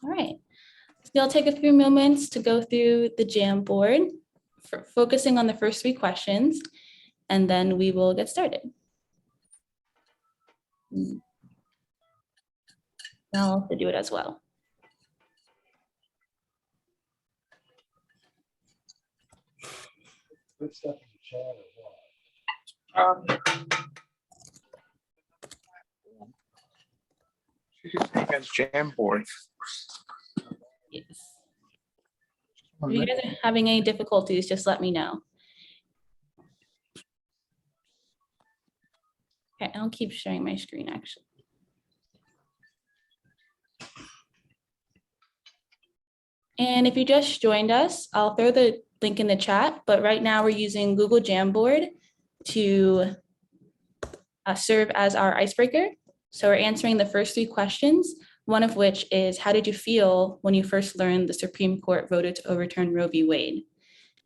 All right. So I'll take a few moments to go through the Jamboard, focusing on the first three questions, and then we will get started. I'll also do it as well. Put stuff in the chat or what? As Jamboard. Yes. If you guys are having any difficulties, just let me know. Okay, I'll keep sharing my screen actually. And if you just joined us, I'll throw the link in the chat, but right now we're using Google Jamboard to serve as our icebreaker. So we're answering the first three questions, one of which is, how did you feel when you first learned the Supreme Court voted to overturn Roe v. Wade?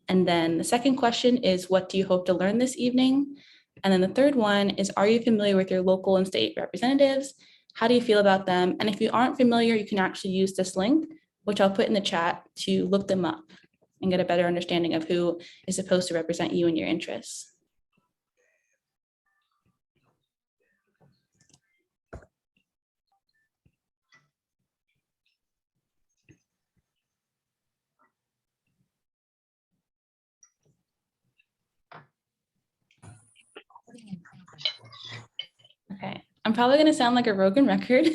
And then the second question is, what do you hope to learn this evening? And then the third one is, are you familiar with your local and state representatives? How do you feel about them? And if you aren't familiar, you can actually use this link, which I'll put in the chat, to look them up and get a better understanding of who is supposed to represent you and your interests. Okay, I'm probably going to sound like a broken record.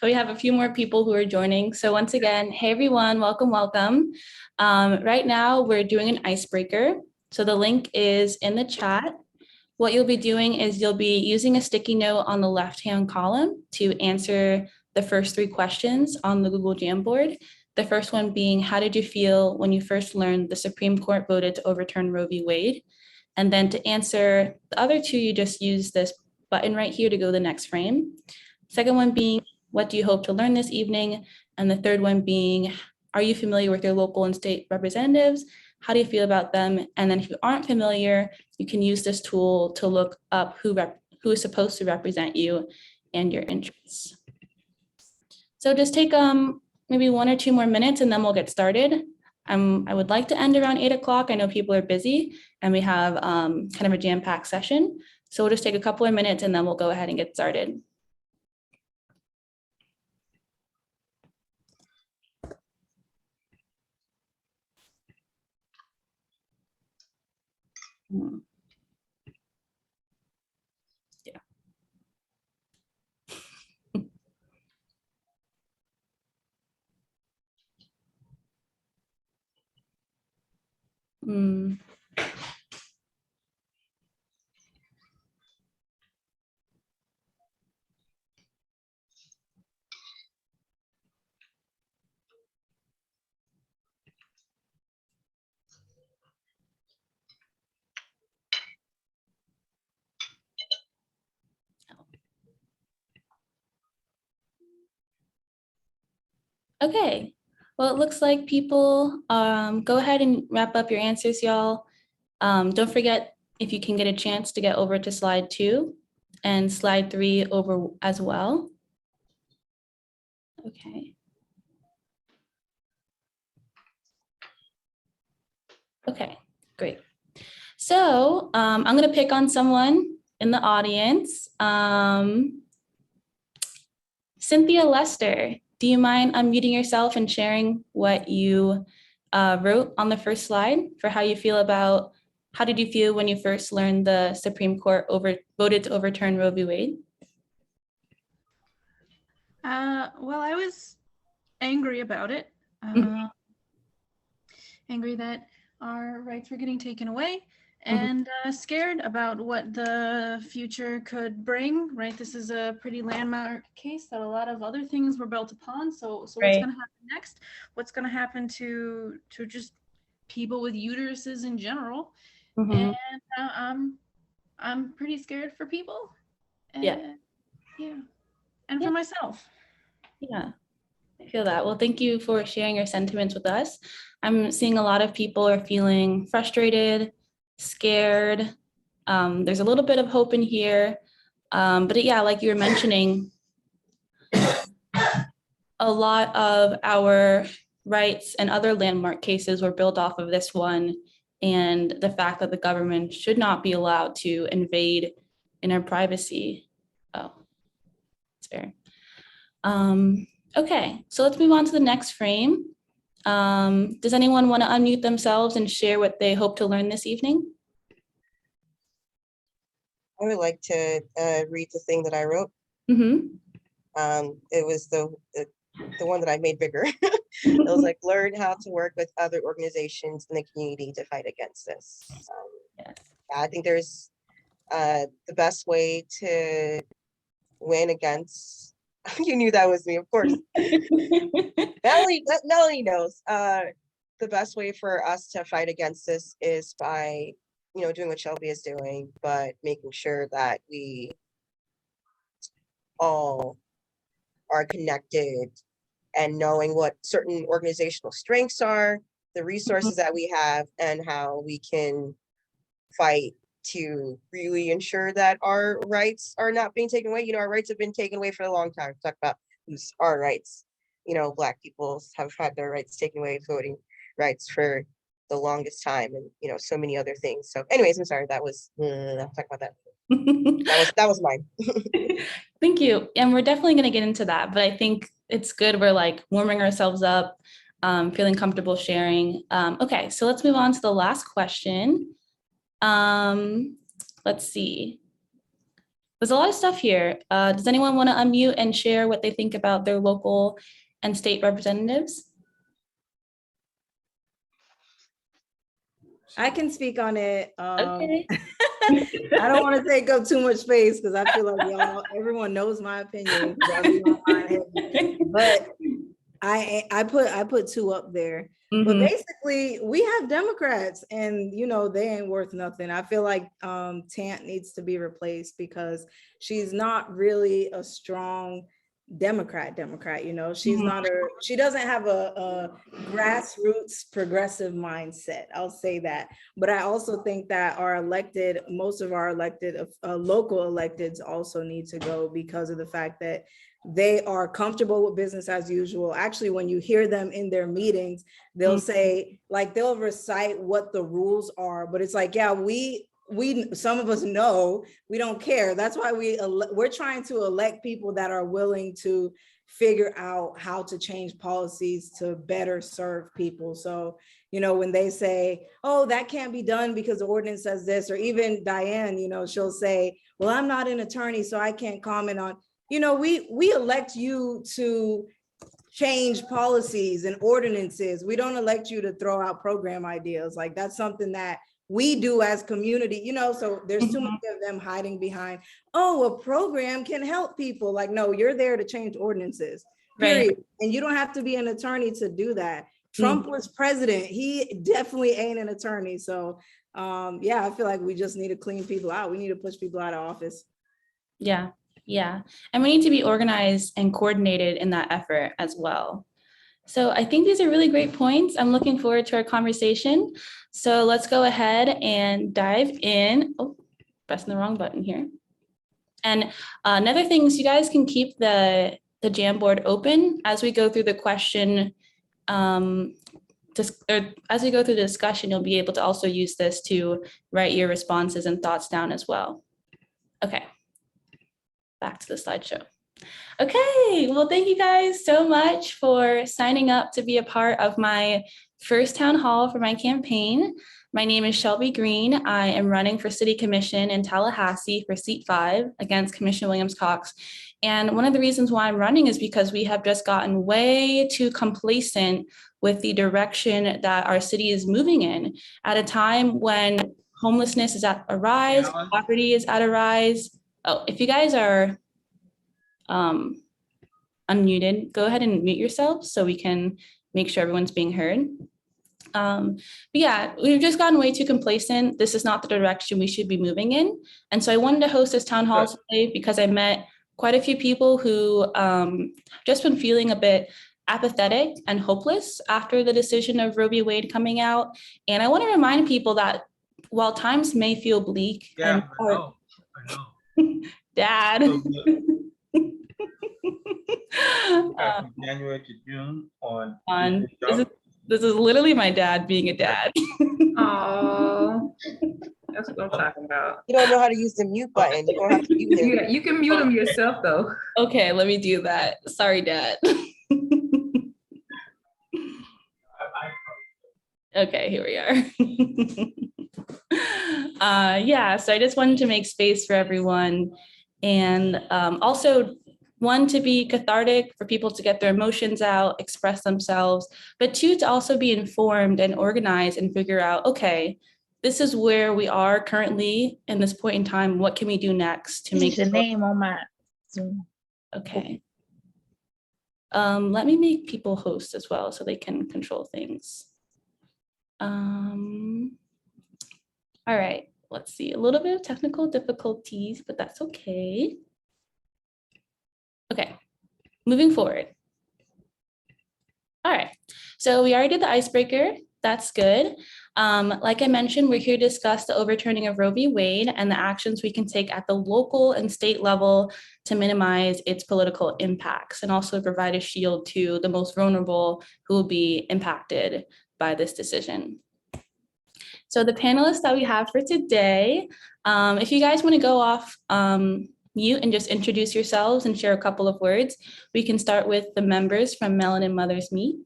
We have a few more people who are joining. So once again, hey everyone, welcome, welcome. Right now we're doing an icebreaker. So the link is in the chat. What you'll be doing is you'll be using a sticky note on the left-hand column to answer the first three questions on the Google Jamboard. The first one being, how did you feel when you first learned the Supreme Court voted to overturn Roe v. Wade? And then to answer the other two, you just use this button right here to go to the next frame. Second one being, what do you hope to learn this evening? And the third one being, are you familiar with your local and state representatives? How do you feel about them? And then if you aren't familiar, you can use this tool to look up who is supposed to represent you and your interests. So just take maybe 1 or 2 more minutes and then we'll get started. I would like to end around 8 o'clock. I know people are busy and we have kind of a jam-packed session. So we'll just take a couple of minutes and then we'll go ahead and get started. Yeah. Okay, well, it looks like people go ahead and wrap up your answers, y'all. Don't forget, if you can get a chance, to get over to slide 2 and slide 3 over as well. Okay. Okay, great. So I'm going to pick on someone in the audience. Cynthia Lester, do you mind unmuting yourself and sharing what you wrote on the first slide for how you feel about, how did you feel when you first learned the Supreme Court voted to overturn Roe v. Wade? Well, I was angry about it. Angry that our rights were getting taken away, and scared about what the future could bring, right? This is a pretty landmark case that a lot of other things were built upon. So what's going to happen next? What's going to happen to just people with uteruses in general? And I'm pretty scared for people. And, and for myself. Yeah, I feel that. Well, thank you for sharing your sentiments with us. I'm seeing a lot of people are feeling frustrated, scared. There's a little bit of hope in here. But yeah, like you were mentioning, a lot of our rights and other landmark cases were built off of this one, and the fact that the government should not be allowed to invade in our privacy. Oh, it's fair. Okay, so let's move on to the next frame. Does anyone want to unmute themselves and share what they hope to learn this evening? I would like to read the thing that I wrote. Mm-hmm. It was the one that I made bigger. It was like, learn how to work with other organizations in the community to fight against this. Yes. I think there's the best way to win against. You knew that was me, of course. Melanie knows. The best way for us to fight against this is by, doing what Shelby is doing, but making sure that we all are connected and knowing what certain organizational strengths are, the resources that we have, and how we can fight to really ensure that our rights are not being taken away. Our rights have been taken away for a long time. Talk about who's our rights. Black people have had their rights taken away, voting rights for the longest time, and so many other things. So anyways, I'm sorry, that was I'll talk about that. That was mine. Thank you. And we're definitely going to get into that, but I think it's good. We're like warming ourselves up, feeling comfortable sharing. Okay, so let's move on to the last question. Let's see. There's a lot of stuff here. Does anyone want to unmute and share what they think about their local and state representatives? I can speak on it. Okay. I don't want to take up too much space because I feel like everyone knows my opinion. But I put two up there. Mm-hmm. But basically, we have Democrats, and they ain't worth nothing. I feel like Tant needs to be replaced because she's not really a strong Democrat. She's not she doesn't have a grassroots progressive mindset. I'll say that. But I also think that most of our elected local electeds also need to go because of the fact that they are comfortable with business as usual. Actually, when you hear them in their meetings, they'll say, like, they'll recite what the rules are, but it's like, yeah, we some of us know, we don't care. That's why we're trying to elect people that are willing to figure out how to change policies to better serve people. So, when they say, oh, that can't be done because the ordinance says this, or even Diane, she'll say, well, I'm not an attorney, so I can't comment on, we elect you to change policies and ordinances. We don't elect you to throw out program ideas. Like, that's something that we do as community, so there's too many of them hiding behind, oh, a program can help people. Like, no, you're there to change ordinances, period. Right. And you don't have to be an attorney to do that. Trump was president. He definitely ain't an attorney. So yeah, I feel like we just need to clean people out. We need to push people out of office. Yeah. And we need to be organized and coordinated in that effort as well. So I think these are really great points. I'm looking forward to our conversation. So let's go ahead and dive in. Oh, pressing the wrong button here. And another thing is you guys can keep the Jamboard open as we go through the question. As we go through the discussion, you'll be able to also use this to write your responses and thoughts down as well. Okay, back to the slideshow. Okay, well, thank you guys so much for signing up to be a part of my first town hall for my campaign. My name is Shelby Green. I am running for City Commission in Tallahassee for Seat 5 against Commissioner Williams-Cox. And one of the reasons why I'm running is because we have just gotten way too complacent with the direction that our city is moving in at a time when homelessness is at a rise, poverty is at a rise. Oh, if you guys are unmuted, go ahead and mute yourselves so we can make sure everyone's being heard. But yeah, we've just gotten way too complacent. This is not the direction we should be moving in. And so I wanted to host this town hall today because I met quite a few people who just been feeling a bit apathetic and hopeless after the decision of Roe v. Wade coming out. And I want to remind people that while times may feel bleak, Yeah, I know. Dad. From January to June on. on Disney this is Jump. this is literally my dad being a dad. Oh, that's what I'm talking about. You don't know how to use the mute button. You don't have to mute him. You can mute them yourself though. Okay, let me do that. Sorry, dad. Okay, here we are. Yeah, so I just wanted to make space for everyone, and also one, to be cathartic for people to get their emotions out, express themselves, but two, to also be informed and organized and figure out, okay, this is where we are currently in this point in time. What can we do next to make the sure- name on my Zoom. Okay. Let me make people host as well so they can control things. All right, let's see, a little bit of technical difficulties, but that's okay. Okay, moving forward. All right, so we already did the icebreaker. That's good. Like I mentioned, we're here to discuss the overturning of Roe v. Wade and the actions we can take at the local and state level to minimize its political impacts and also provide a shield to the most vulnerable who will be impacted by this decision. So the panelists that we have for today, if you guys want to go off mute and just introduce yourselves and share a couple of words, we can start with the members from Melanin Mothers Meet.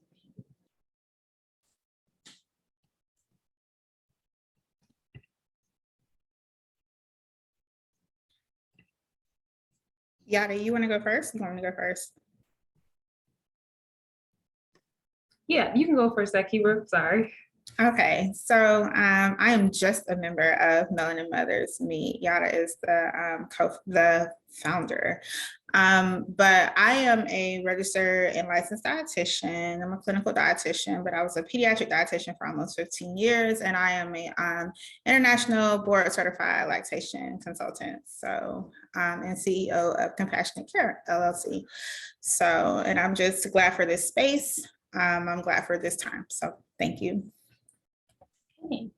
Yada, you want to go first? You want me to go first? Yeah, you can go first, Akira. Sorry. Okay, so I am just a member of Melanin Mothers Meet. Yada is the founder. But I am a registered and licensed dietitian. I'm a clinical dietitian, but I was a pediatric dietitian for almost 15 years, and I am a international board certified lactation consultant. So and CEO of Compassionate Care LLC. So, and I'm just glad for this space. I'm glad for this time. So thank you. Okay.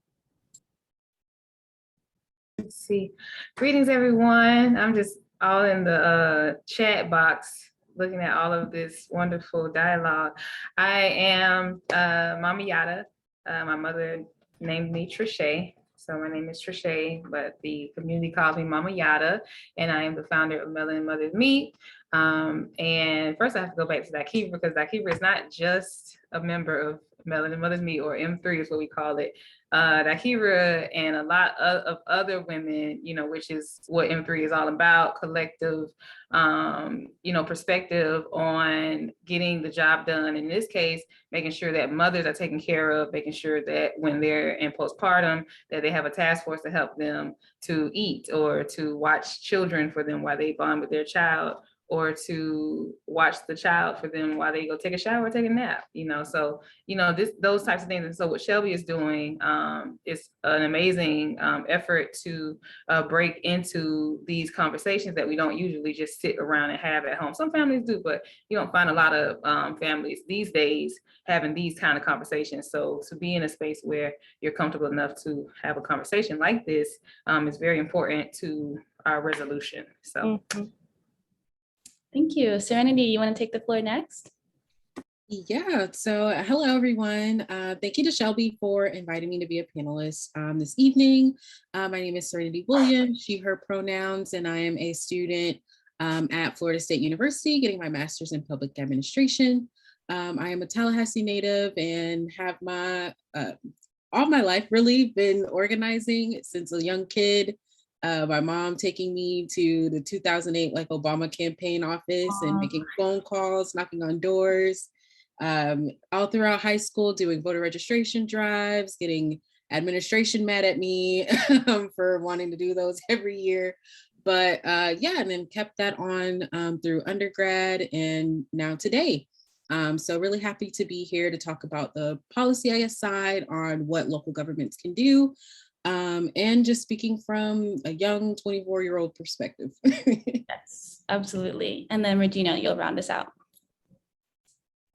Let's see. Greetings, everyone. I'm just all in the chat box looking at all of this wonderful dialogue. I am Mama Yada. My mother named me Trishay. So my name is Trishay, but the community calls me Mama Yada, and I am the founder of Melanin Mothers Meet. And first I have to go back to Dakira, because Dakira is not just a member of Melanin Mothers Meet, or M3 is what we call it. Dakira and a lot of other women, you know, which is what M3 is all about, collective, you know, perspective on getting the job done. In this case, making sure that mothers are taken care of, making sure that when they're in postpartum, that they have a task force to help them to eat or to watch children for them while they bond with their child, or to watch the child for them while they go take a shower or take a nap, you know. So, you know, those types of things. And so what Shelby is doing is an amazing effort to break into these conversations that we don't usually just sit around and have at home. Some families do, but you don't find a lot of families these days having these kind of conversations. So to be in a space where you're comfortable enough to have a conversation like this is very important to our resolution. So. Thank you. Serenity, you want to take the floor next? Yeah, so hello everyone. Thank you to Shelby for inviting me to be a panelist this evening. My name is Serenity Williams, she, her pronouns, and I am a student at Florida State University getting my master's in public administration. I am a Tallahassee native and have all my life really been organizing since a young kid. My mom taking me to the 2008 Obama campaign office and making phone calls, knocking on doors. All throughout high school, doing voter registration drives, getting administration mad at me for wanting to do those every year. But yeah, and then kept that on through undergrad and now today. So really happy to be here to talk about the policy, I guess, side on what local governments can do. And just speaking from a young 24-year-old perspective. Yes, absolutely. And then Regina, you'll round us out.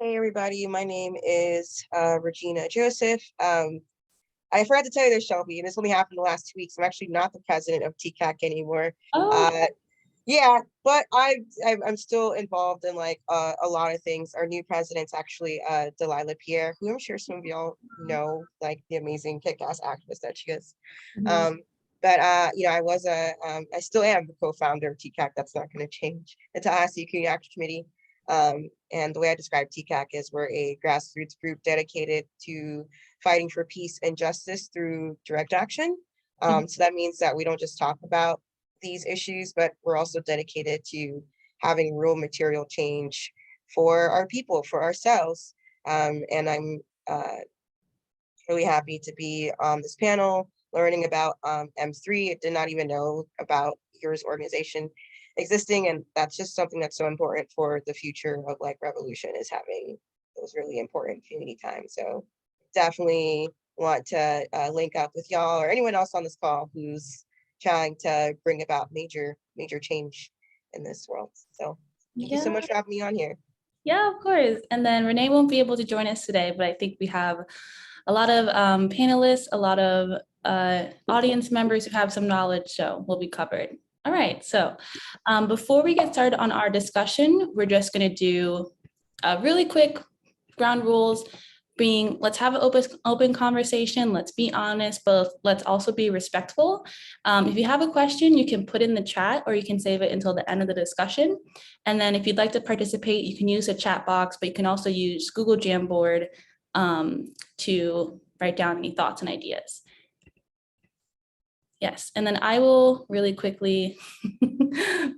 Hey, everybody. My name is Regina Joseph. I forgot to tell you this, Shelby, and this only happened the last 2 weeks. I'm actually not the president of TCAC anymore. Oh. Yeah, but I'm still involved in like a lot of things. Our new president's actually Delilah Pierre, who I'm sure some of y'all know, like the amazing kick-ass activist that she is. But you know, I still am the co-founder of TCAC. That's not going to change. The Tallahassee Community Action Committee. And the way I describe TCAC is we're a grassroots group dedicated to fighting for peace and justice through direct action. So that means that we don't just talk about these issues, but we're also dedicated to having real material change for our people, for ourselves. And I'm really happy to be on this panel, learning about M3. I did not even know about yours organization existing, and that's just something that's so important for the future of like revolution, is having those really important community times. So definitely want to link up with y'all or anyone else on this call who's trying to bring about major change in this world. So thank you so much for having me on here. Yeah, of course. And then Renee won't be able to join us today, but I think we have a lot of panelists, a lot of audience members who have some knowledge, so we'll be covered. All right, so before we get started on our discussion, we're just going to do a really quick ground rules. Let's have an open conversation. Let's be honest, but let's also be respectful. If you have a question, you can put in the chat or you can save it until the end of the discussion. And then if you'd like to participate, you can use the chat box, but you can also use Google Jamboard to write down any thoughts and ideas. Yes, and then I will really quickly,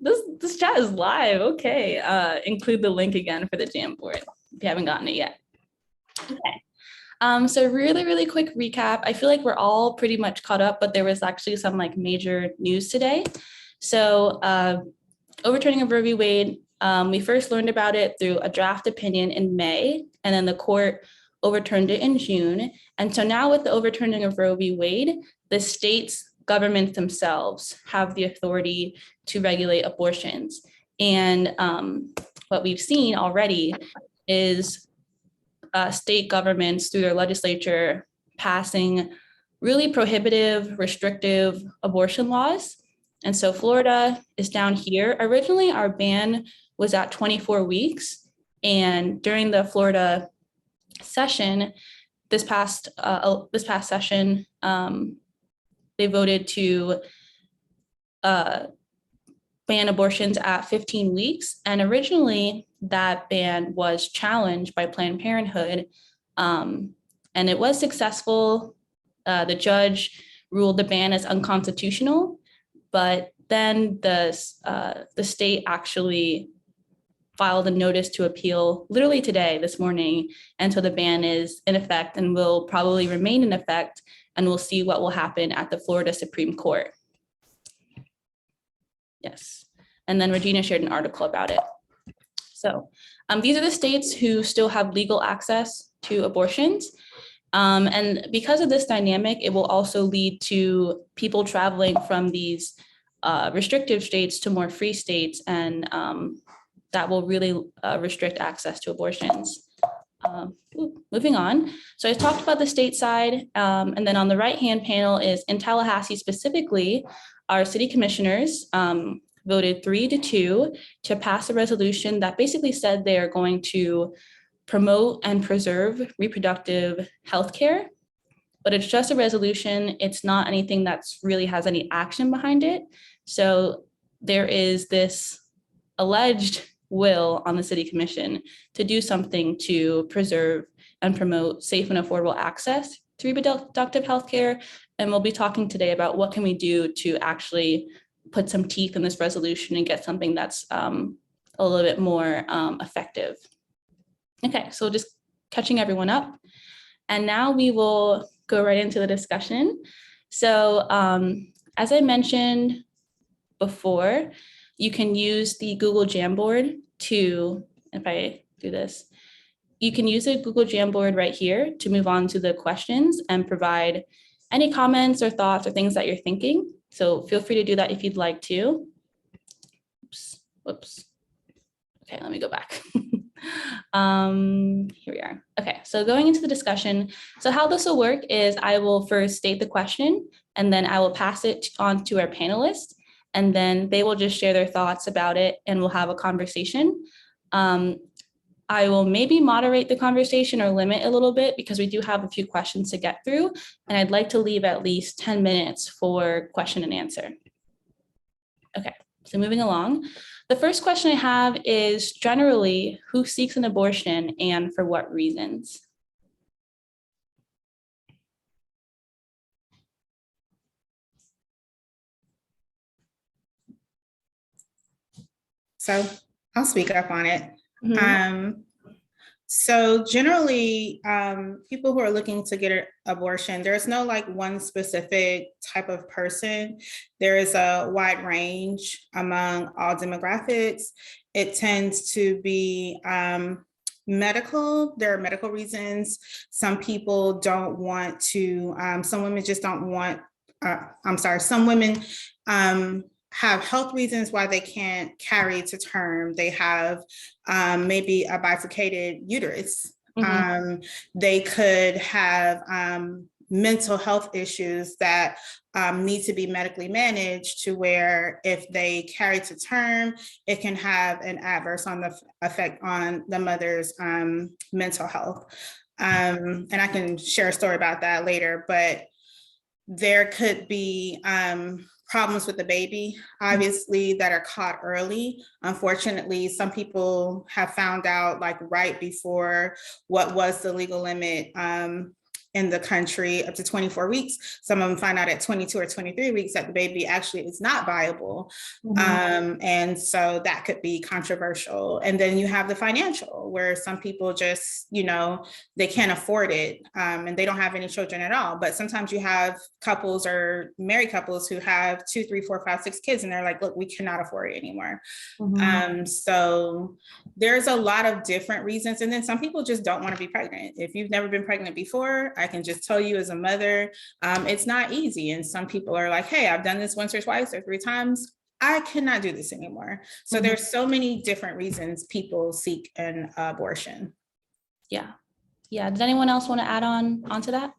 this chat is live, okay. Include the link again for the Jamboard if you haven't gotten it yet. Okay, so really quick recap. I feel like we're all pretty much caught up, but there was actually some like major news today. So overturning of Roe v. Wade, we first learned about it through a draft opinion in May, and then the court overturned it in June. And so now with the overturning of Roe v. Wade, the states governments themselves have the authority to regulate abortions. And what we've seen already is state governments through their legislature passing really prohibitive, restrictive abortion laws. And so Florida is down here. Originally, our ban was at 24 weeks. And during the Florida session, this past session, they voted to ban abortions at 15 weeks. And originally that ban was challenged by Planned Parenthood, and it was successful. The judge ruled the ban as unconstitutional, but then the state actually filed a notice to appeal literally today, this morning, and so the ban is in effect and will probably remain in effect, and we'll see what will happen at the Florida Supreme Court. Yes, and then Regina shared an article about it. So these are the states who still have legal access to abortions. And because of this dynamic, it will also lead to people traveling from these restrictive states to more free states, and that will really restrict access to abortions. Moving on. So I talked about the state side, and then on the right-hand panel is in Tallahassee specifically, our city commissioners voted 3-2 to pass a resolution that basically said they are going to promote and preserve reproductive health care, but it's just a resolution. It's not anything that's really has any action behind it. So there is this alleged will on the city commission to do something to preserve and promote safe and affordable access to reproductive health care. And we'll be talking today about what can we do to actually put some teeth in this resolution and get something that's a little bit more effective. Okay, so just catching everyone up. And now we will go right into the discussion. So as I mentioned before, you can use the Google Jamboard to, if I do this, you can use the Google Jamboard right here to move on to the questions and provide any comments or thoughts or things that you're thinking. So feel free to do that if you'd like to. Whoops. Okay, let me go back. Here we are. Okay, so going into the discussion. So how this will work is I will first state the question, and then I will pass it on to our panelists. and then they will just share their thoughts about it and we'll have a conversation. I will maybe moderate the conversation or limit a little bit because we do have a few questions to get through, and I'd like to leave at least 10 minutes for question and answer. Okay, so moving along. The first question I have is generally, who seeks an abortion and for what reasons? So I'll speak up on it. Mhm. So generally, people who are looking to get an abortion, there's no like one specific type of person. There is a wide range among all demographics. It tends to be medical. There are medical reasons. Some people don't want to, some women just don't want, some women have health reasons why they can't carry to term. They have maybe a bifurcated uterus. They could have mental health issues that need to be medically managed, to where if they carry to term, it can have an adverse effect on the mother's mental health. And I can share a story about that later, but there could be problems with the baby, obviously, that are caught early. Unfortunately, some people have found out like right before what was the legal limit in the country, up to 24 weeks. Some of them find out at 22 or 23 weeks that the baby actually is not viable. And so that could be controversial. And then you have the financial, where some people just, you know, they can't afford it and they don't have any children at all. But sometimes you have couples or married couples who have 2, 3, 4, 5, 6 kids, and they're like, look, we cannot afford it anymore. So there's a lot of different reasons. And then some people just don't want to be pregnant. If you've never been pregnant before, I can just tell you as a mother, it's not easy. And some people are like, hey, I've done this once or twice or 3 times. I cannot do this anymore. So there's so many different reasons people seek an abortion. Yeah. Does anyone else want to add onto that?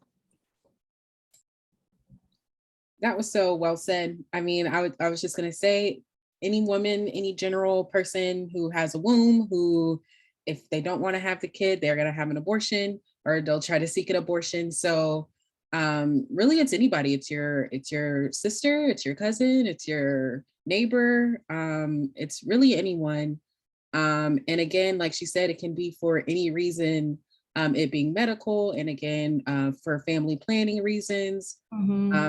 That was so well said. I mean, I was just going to say, any woman, any general person who has a womb, who, if they don't want to have the kid, they're going to have an abortion, or they'll try to seek an abortion. So really, it's anybody. It's your sister, it's your cousin, it's your neighbor. It's really anyone. And again, like she said, it can be for any reason, it being medical, and again, for family planning reasons.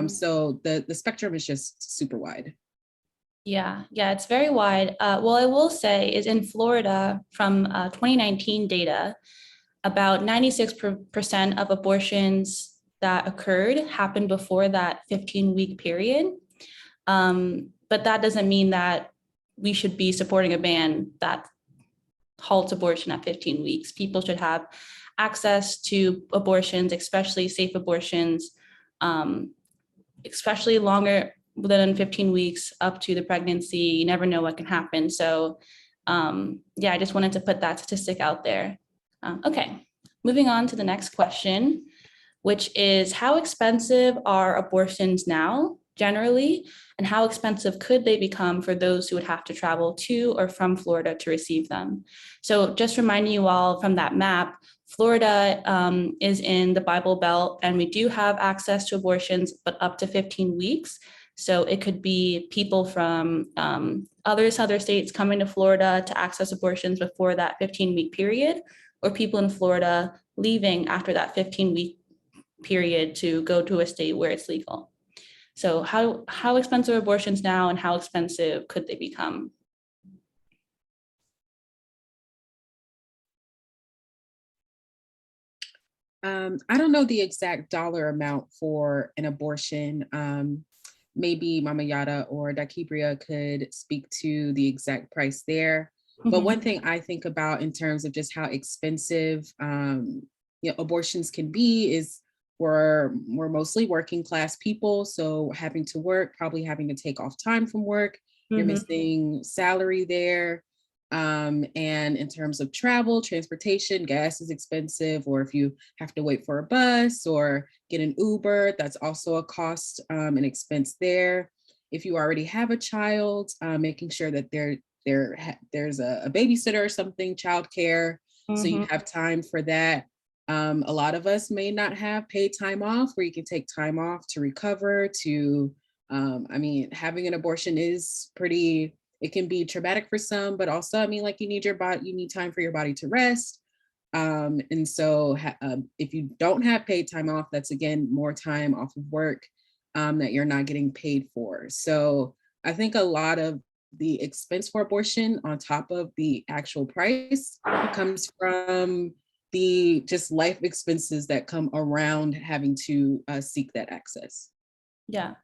So the spectrum is just super wide. Yeah, it's very wide. Well, I will say is in Florida from 2019 data, about 96% of abortions that occurred happened before that 15-week period. But that doesn't mean that we should be supporting a ban that halts abortion at 15 weeks. People should have access to abortions, especially safe abortions, especially longer than 15 weeks up to the pregnancy. You never know what can happen. So I just wanted to put that statistic out there. Okay, moving on to the next question, which is how expensive are abortions now generally, and how expensive could they become for those who would have to travel to or from Florida to receive them? So just reminding you all from that map, Florida is in the Bible Belt, and we do have access to abortions, but up to 15 weeks. So it could be people from other states coming to Florida to access abortions before that 15-week period, or people in Florida leaving after that 15-week period to go to a state where it's legal. So how expensive are abortions now, and how expensive could they become? I don't know the exact dollar amount for an abortion. Maybe Mama Yada or Dakibria could speak to the exact price there. But one thing I think about in terms of just how expensive abortions can be is we're mostly working class people. So having to work, probably having to take off time from work, you're missing salary there. And in terms of travel, transportation, gas is expensive, or if you have to wait for a bus or get an Uber, that's also a cost and expense there. if you already have a child, making sure that there's a babysitter or something, childcare, so you have time for that. A lot of us may not have paid time off where you can take time off to recover, I mean, having an abortion is it can be traumatic for some, but also, I mean, like you need time for your body to rest. And so if you don't have paid time off, that's again, more time off of work that you're not getting paid for. So I think a lot of the expense for abortion on top of the actual price comes from the just life expenses that come around having to seek that access. Yeah.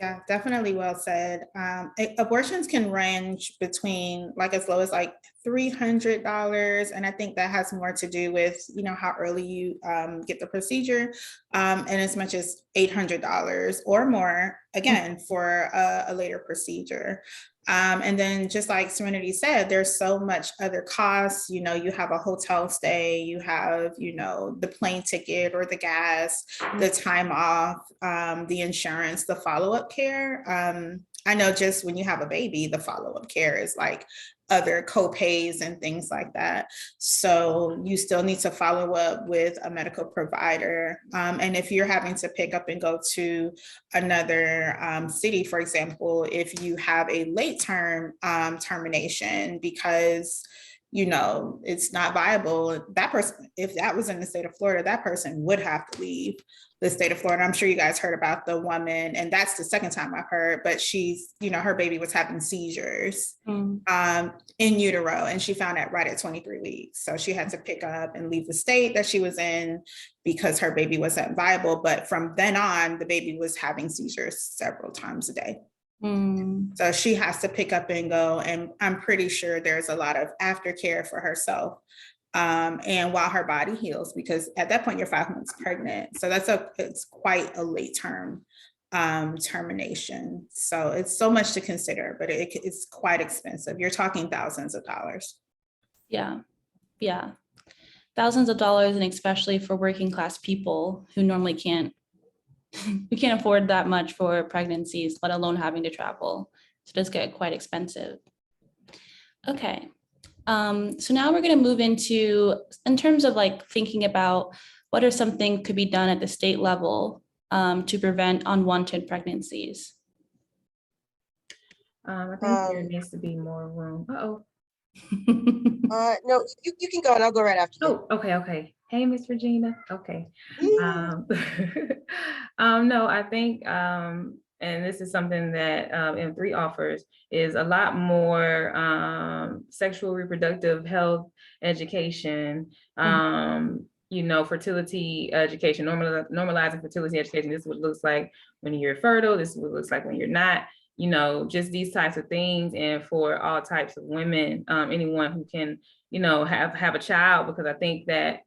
Yeah, definitely well said. Abortions can range between like as low as like $300. And I think that has more to do with, you know, how early you get the procedure, and as much as $800 or more, again, for a later procedure. And then just like Serenity said, there's so much other costs, you know, you have a hotel stay, you have, you know, the plane ticket or the gas, the time off, the insurance, the follow-up care. I know just when you have a baby, the follow-up care is like other co-pays and things like that. So you still need to follow up with a medical provider. And if you're having to pick up and go to another city, for example, if you have a late term termination because you know, it's not viable, that person, if that was in the state of Florida, that person would have to leave the state of Florida. I'm sure you guys heard about the woman, and that's the second time I've heard, but she's, you know, her baby was having seizures in utero, and she found out right at 23 weeks. So she had to pick up and leave the state that she was in because her baby wasn't viable. But from then on, the baby was having seizures several times a day. So she has to pick up and go, and I'm pretty sure there's a lot of aftercare for herself, and while her body heals, because at that point you're 5 months pregnant. So it's quite a late term termination. So it's so much to consider, but it's quite expensive. You're talking thousands of dollars. Yeah, thousands of dollars, and especially for working class people who normally we can't afford that much for pregnancies, let alone having to travel. So it does get quite expensive. Okay, so now we're going to move into, in terms of like thinking about what are some things could be done at the state level to prevent unwanted pregnancies. I think there needs to be more room. No, you can go and I'll go right after you. Oh, okay. Hey, Miss Regina. Okay. No, I think, and this is something that M3 offers, is a lot more sexual reproductive health education, you know, fertility education, normalizing fertility education. This is what it looks like when you're fertile. This is what it looks like when you're not. You know, just these types of things, and for all types of women, anyone who can, you know, have a child, because I think that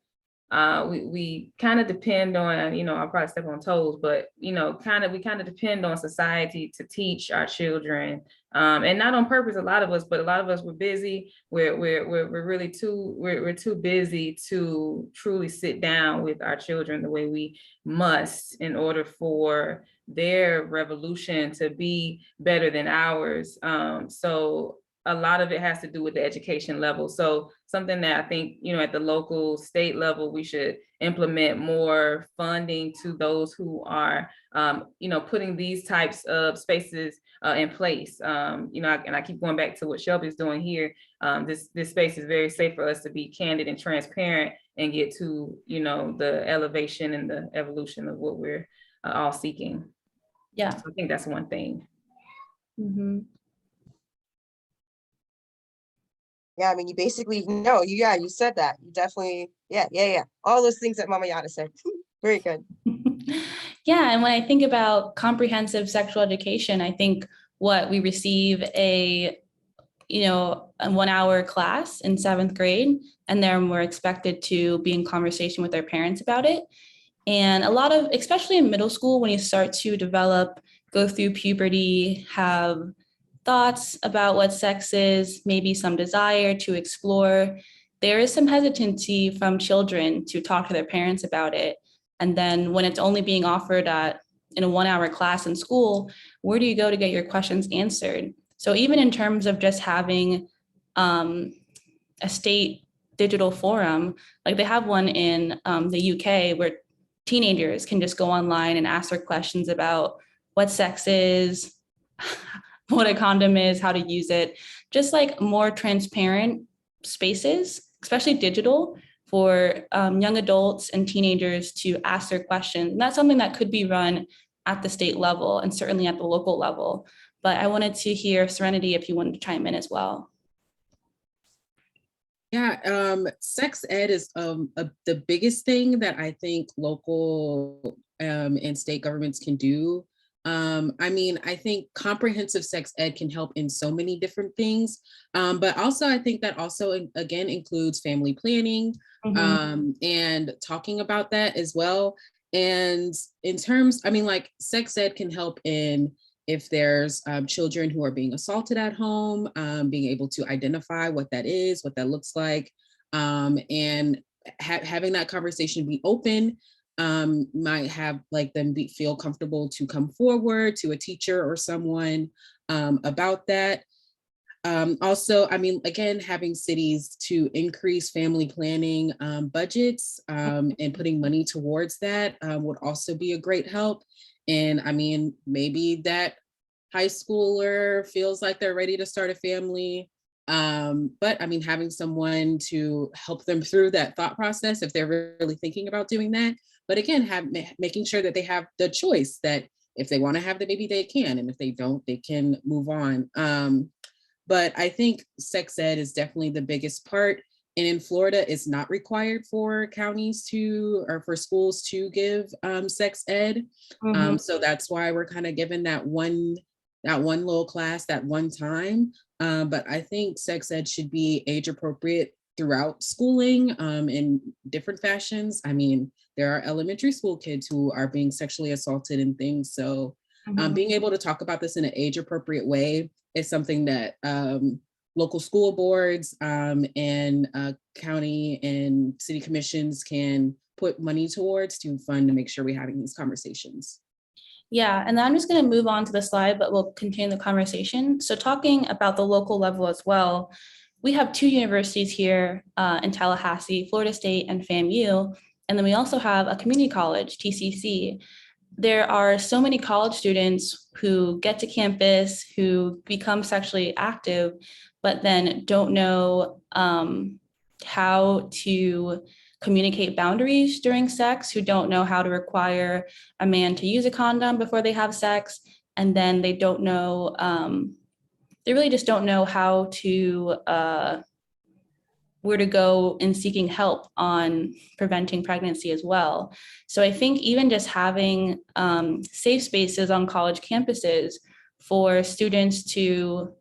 we kind of depend on, you know, I'll probably step on toes, but, you know, we kind of depend on society to teach our children, and not on purpose, a lot of us, but a lot of us, we're busy. We're really too busy to truly sit down with our children the way we must in order for their revolution to be better than ours. So a lot of it has to do with the education level. So something that I think, you know, at the local, state level, we should implement more funding to those who are, you know, putting these types of spaces in place. You know, and I keep going back to what Shelby's doing here. This space is very safe for us to be candid and transparent and get to, you know, the elevation and the evolution of what we're all seeking. Yeah, so I think that's one thing. Yeah, I mean, you basically know, you said that. You definitely, yeah. All those things that Mama Yada said. Very good. Yeah, and when I think about comprehensive sexual education, I think we receive a 1 hour class in 7th grade, and then we're expected to be in conversation with our parents about it. And a lot of, especially in middle school, when you start to go through puberty, have thoughts about what sex is, maybe some desire to explore, there is some hesitancy from children to talk to their parents about it. And then when it's only being offered at in a 1-hour class in school, where do you go to get your questions answered? So even in terms of just having a state digital forum, like they have one in the UK where teenagers can just go online and ask their questions about what sex is, what a condom is, how to use it, just like more transparent spaces, especially digital, for young adults and teenagers to ask their questions. And that's something that could be run at the state level and certainly at the local level. But I wanted to hear Serenity if you wanted to chime in as well. Yeah, sex ed is the biggest thing that I think local and state governments can do. I mean, I think comprehensive sex ed can help in so many different things, but also I think that also, again, includes family planning and talking about that as well. And in terms, I mean, like sex ed can help in if there's children who are being assaulted at home, being able to identify what that is, what that looks like, and having that conversation be open might have like them feel comfortable to come forward to a teacher or someone about that. Also, I mean, again, having cities to increase family planning budgets and putting money towards that would also be a great help. And I mean, maybe that high schooler feels like they're ready to start a family. But I mean, having someone to help them through that thought process if they're really thinking about doing that. But again, making sure that they have the choice that if they want to have the baby, they can. And if they don't, they can move on. But I think sex ed is definitely the biggest part. And in Florida, it's not required for counties to, or for schools to give sex ed. So that's why we're kind of given that one little class that one time. But I think sex ed should be age appropriate throughout schooling in different fashions. I mean, there are elementary school kids who are being sexually assaulted and things. So being able to talk about this in an age appropriate way is something that local school boards and county and city commissions can put money towards to fund to make sure we're having these conversations. Yeah, and then I'm just going to move on to the slide, but we'll continue the conversation. So talking about the local level as well, we have 2 universities here in Tallahassee, Florida State and FAMU, and then we also have a community college, TCC. There are so many college students who get to campus, who become sexually active, but then don't know how to communicate boundaries during sex, who don't know how to require a man to use a condom before they have sex. And then they don't know, they really just don't know how to, where to go in seeking help on preventing pregnancy as well. So I think even just having safe spaces on college campuses for students to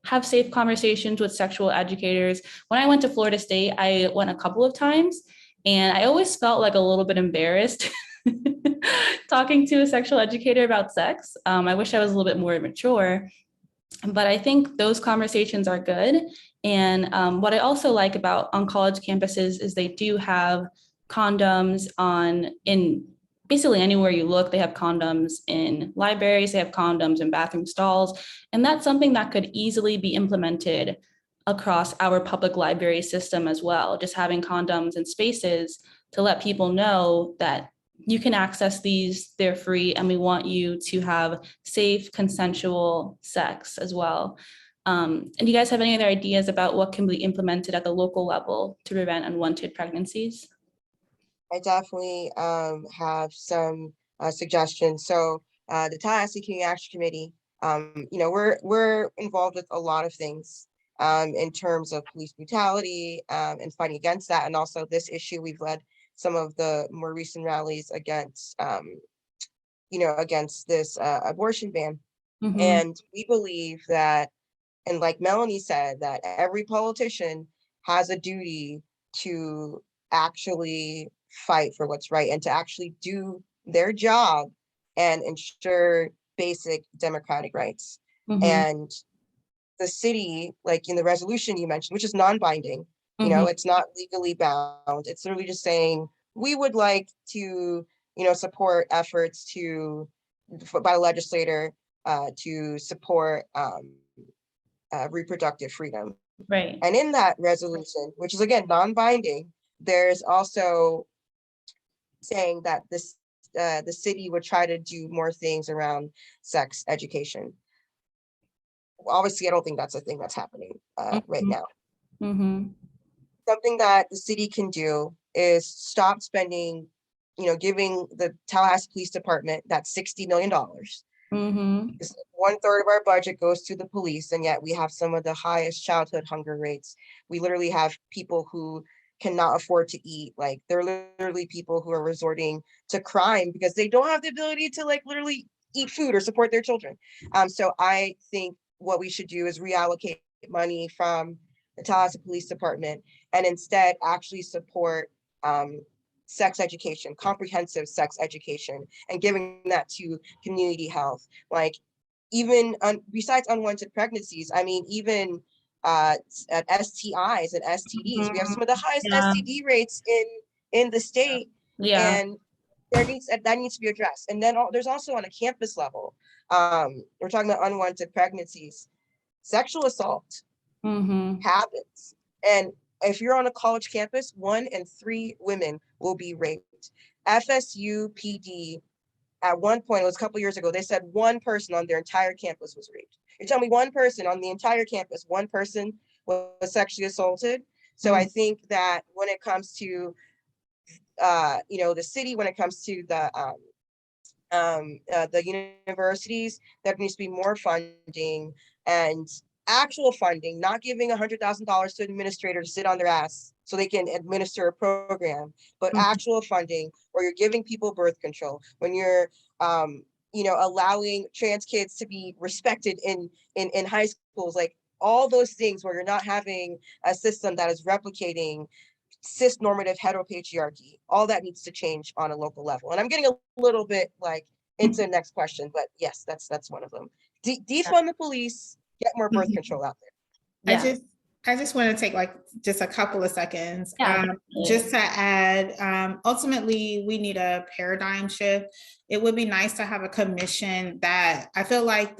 have safe conversations with sexual educators. When I went to Florida State, I went a couple of times and I always felt like a little bit embarrassed talking to a sexual educator about sex. I wish I was a little bit more mature, but I think those conversations are good. And what I also like about on college campuses is they do have condoms in basically anywhere you look. They have condoms in libraries, they have condoms in bathroom stalls, and that's something that could easily be implemented across our public library system as well. Just having condoms in spaces to let people know that you can access these, they're free, and we want you to have safe, consensual sex as well. And do you guys have any other ideas about what can be implemented at the local level to prevent unwanted pregnancies? I definitely have some suggestions. So the Tallahassee Community Action Committee, you know, we're involved with a lot of things in terms of police brutality and fighting against that. And also this issue, we've led some of the more recent rallies against, you know, against this abortion ban. And we believe that, and like Melanie said, that every politician has a duty to actually fight for what's right and to actually do their job and ensure basic democratic rights. And the city, like in the resolution you mentioned, which is non-binding, you know, it's not legally bound. It's literally just saying, we would like to, you know, support efforts to by the legislator to support reproductive freedom. Right. And in that resolution, which is again non-binding, there's also saying that this the city would try to do more things around sex education. Obviously, I don't think that's a thing that's happening right now. Mm-hmm. Something that the city can do is stop spending, giving the Tallahassee Police Department that $60 million. Mm-hmm. 1/3 of our budget goes to the police, and yet we have some of the highest childhood hunger rates. We literally have people who cannot afford to eat. Like, they're literally people who are resorting to crime because they don't have the ability to like literally eat food or support their children. So I think what we should do is reallocate money from the Tallahassee Police Department and instead actually support sex education, comprehensive sex education, and giving that to community health. Like, even besides unwanted pregnancies, I mean, even at STIs and STDs, we have some of the highest STD rates in the state, and that needs to be addressed. And then there's also on a campus level, we're talking about unwanted pregnancies, sexual assault happens, and if you're on a college campus, 1 in 3 women will be raped. FSU PD, at one point, it was a couple years ago, they said 1 person on their entire campus was raped. You're telling me 1 person on the entire campus, 1 person was sexually assaulted? So I think that when it comes to, the city, when it comes to the universities, there needs to be more funding and actual funding, not giving $100,000 to an administrator to sit on their ass so they can administer a program, but actual funding where you're giving people birth control, when you're allowing trans kids to be respected in high schools, like all those things where you're not having a system that is replicating cis-normative heteropatriarchy. All that needs to change on a local level. And I'm getting a little bit like into the next question, but yes, that's one of them. Defund the police, get more birth control out there. I just want to take like just a couple of seconds just to add, ultimately, we need a paradigm shift. It would be nice to have a commission that, I feel like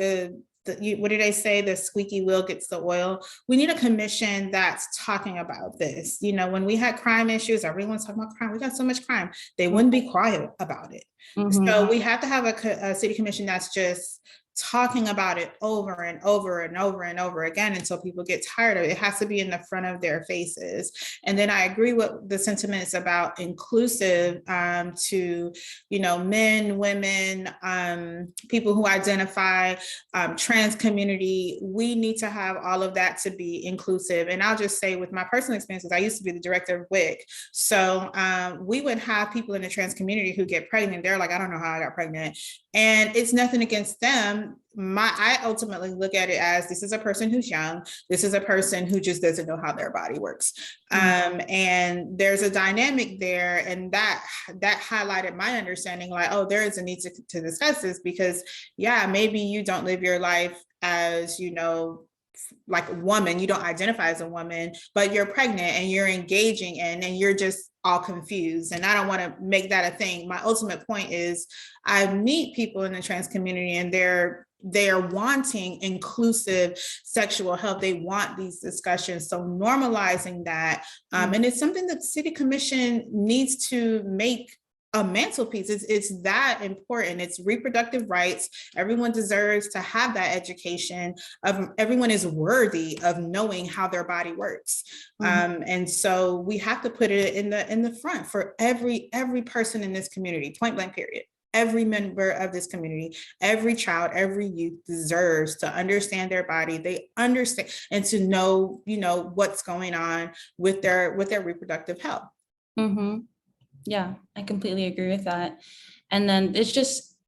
what do they say? The squeaky wheel gets the oil. We need a commission that's talking about this. When we had crime issues, everyone's talking about crime. We got so much crime. They wouldn't be quiet about it. So we have to have a city commission that's just talking about it over and over and over and over again until people get tired of it. It has to be in the front of their faces. And then I agree with the sentiments about inclusive to, men, women, people who identify, trans community. We need to have all of that to be inclusive. And I'll just say with my personal experiences, I used to be the director of WIC. So we would have people in the trans community who get pregnant. They're like, I don't know how I got pregnant. And it's nothing against them. I ultimately look at it as, this is a person who's young. This is a person who just doesn't know how their body works. And there's a dynamic there. And that highlighted my understanding, like, oh, there is a need to discuss this, because maybe you don't live your life as, like a woman, you don't identify as a woman, but you're pregnant and you're engaging in, and you're just all confused. And I don't want to make that a thing. My ultimate point is, I meet people in the trans community and they're wanting inclusive sexual health. They want these discussions. So normalizing that, and it's something that the city commission needs to make a mantelpiece. It's that important. It's reproductive rights. Everyone deserves to have that education. Everyone is worthy of knowing how their body works. And so we have to put it in the front for every person in this community, point blank period. Every member of this community, every child, every youth deserves to understand their body. They understand, and to know, what's going on with their reproductive health. Yeah, I completely agree with that. And then it's just,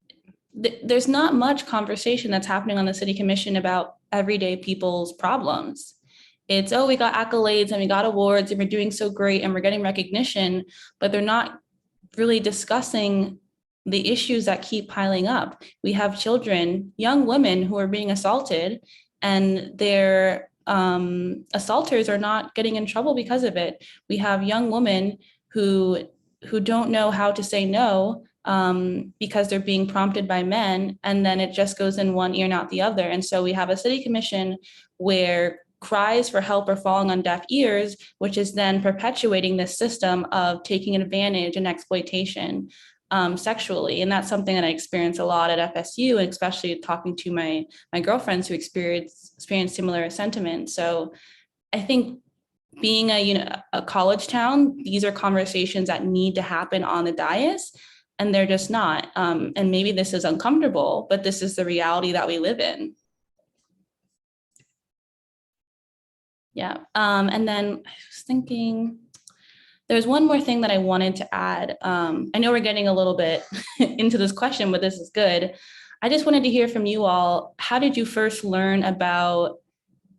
there's not much conversation that's happening on the city commission about everyday people's problems. It's, oh, we got accolades and we got awards and we're doing so great and we're getting recognition, but they're not really discussing the issues that keep piling up. We have children, young women who are being assaulted, and their assaulters are not getting in trouble because of it. We have young women who don't know how to say no because they're being prompted by men, and then it just goes in one ear, not the other. And so we have a city commission where cries for help are falling on deaf ears, which is then perpetuating this system of taking advantage and exploitation sexually. And that's something that I experience a lot at FSU, and especially talking to my girlfriends who experience similar sentiments. So I think being a college town, these are conversations that need to happen on the dais, and they're just not. And maybe this is uncomfortable, but this is the reality that we live in. Yeah. And then I was thinking, there's one more thing that I wanted to add. I know we're getting a little bit into this question, but this is good. I just wanted to hear from you all. How did you first learn about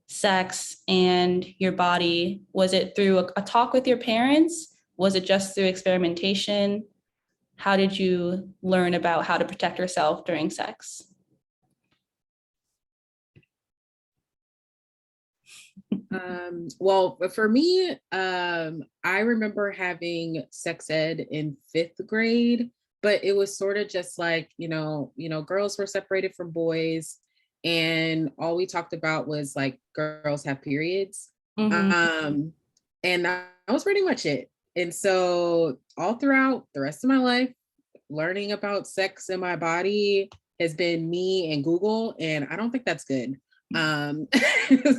sex and your body? Was it through a talk with your parents? Was it just through experimentation? How did you learn about how to protect yourself during sex? Well, for me, I remember having sex ed in 5th grade, but it was sort of just like, girls were separated from boys, and all we talked about was like girls have periods. And that was pretty much it. And so all throughout the rest of my life, learning about sex in my body has been me and Google, and I don't think that's good.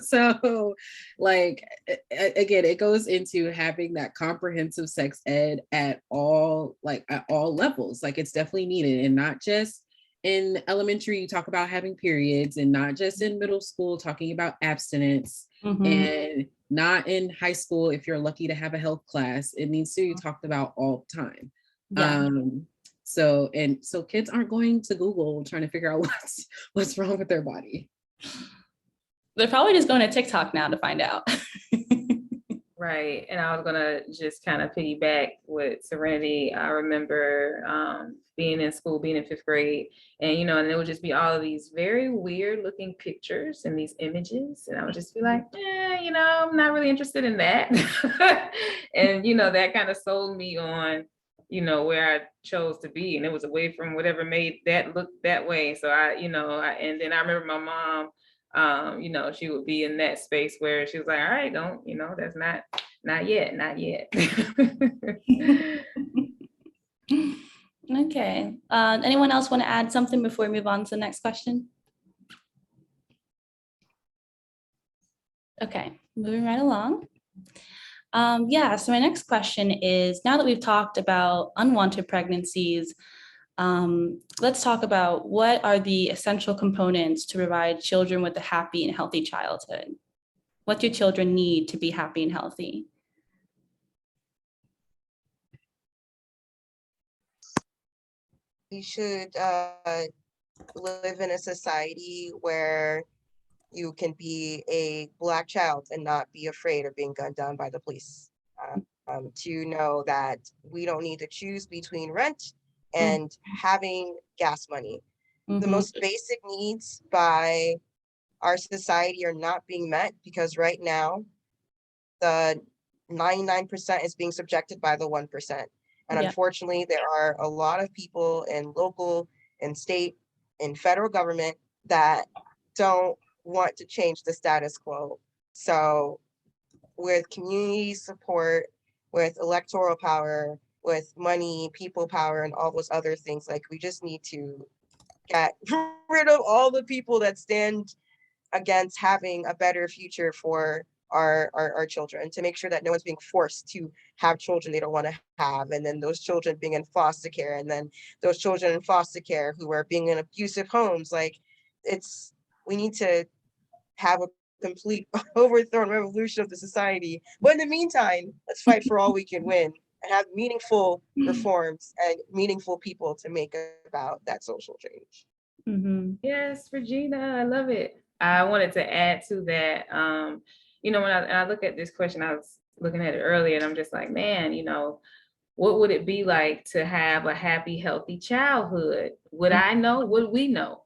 So like, again, it goes into having that comprehensive sex ed at all levels. Like, it's definitely needed, and not just in elementary, you talk about having periods, and not just in middle school, talking about abstinence, and not in high school, if you're lucky to have a health class. It needs to be talked about all the time. Yeah. So kids aren't going to Google trying to figure out what's wrong with their body. They're probably just going to TikTok now to find out. Right. And I was gonna just kind of piggyback with Serenity. I remember being in school, being in 5th grade, and and it would just be all of these very weird looking pictures and these images. And I would just be like, I'm not really interested in that. And that kind of sold me on, where I chose to be. And it was away from whatever made that look that way. So and then I remember my mom, she would be in that space where she was like, all right, don't, that's not yet. Okay. Anyone else want to add something before we move on to the next question? Okay, moving right along. So my next question is, now that we've talked about unwanted pregnancies, let's talk about what are the essential components to provide children with a happy and healthy childhood. What do children need to be happy and healthy? We should live in a society where you can be a Black child and not be afraid of being gunned down by the police. To know that we don't need to choose between rent and having gas money. The most basic needs by our society are not being met, because right now the 99% is being subjected by the 1%. And unfortunately, there are a lot of people in local and state and federal government that don't want to change the status quo. So with community support, with electoral power, with money, people power, and all those other things, like, we just need to get rid of all the people that stand against having a better future for our children, to make sure that no one's being forced to have children they don't want to have, and then those children being in foster care, and then those children in foster care who are being in abusive homes. Like, we need to have a complete overthrown revolution of the society. But in the meantime, let's fight for all we can win and have meaningful reforms and meaningful people to make about that social change. Yes, Regina, I love it. I wanted to add to that. When I look at this question, I was looking at it earlier, and I'm just like, man, what would it be like to have a happy, healthy childhood? Would I know? Would we know?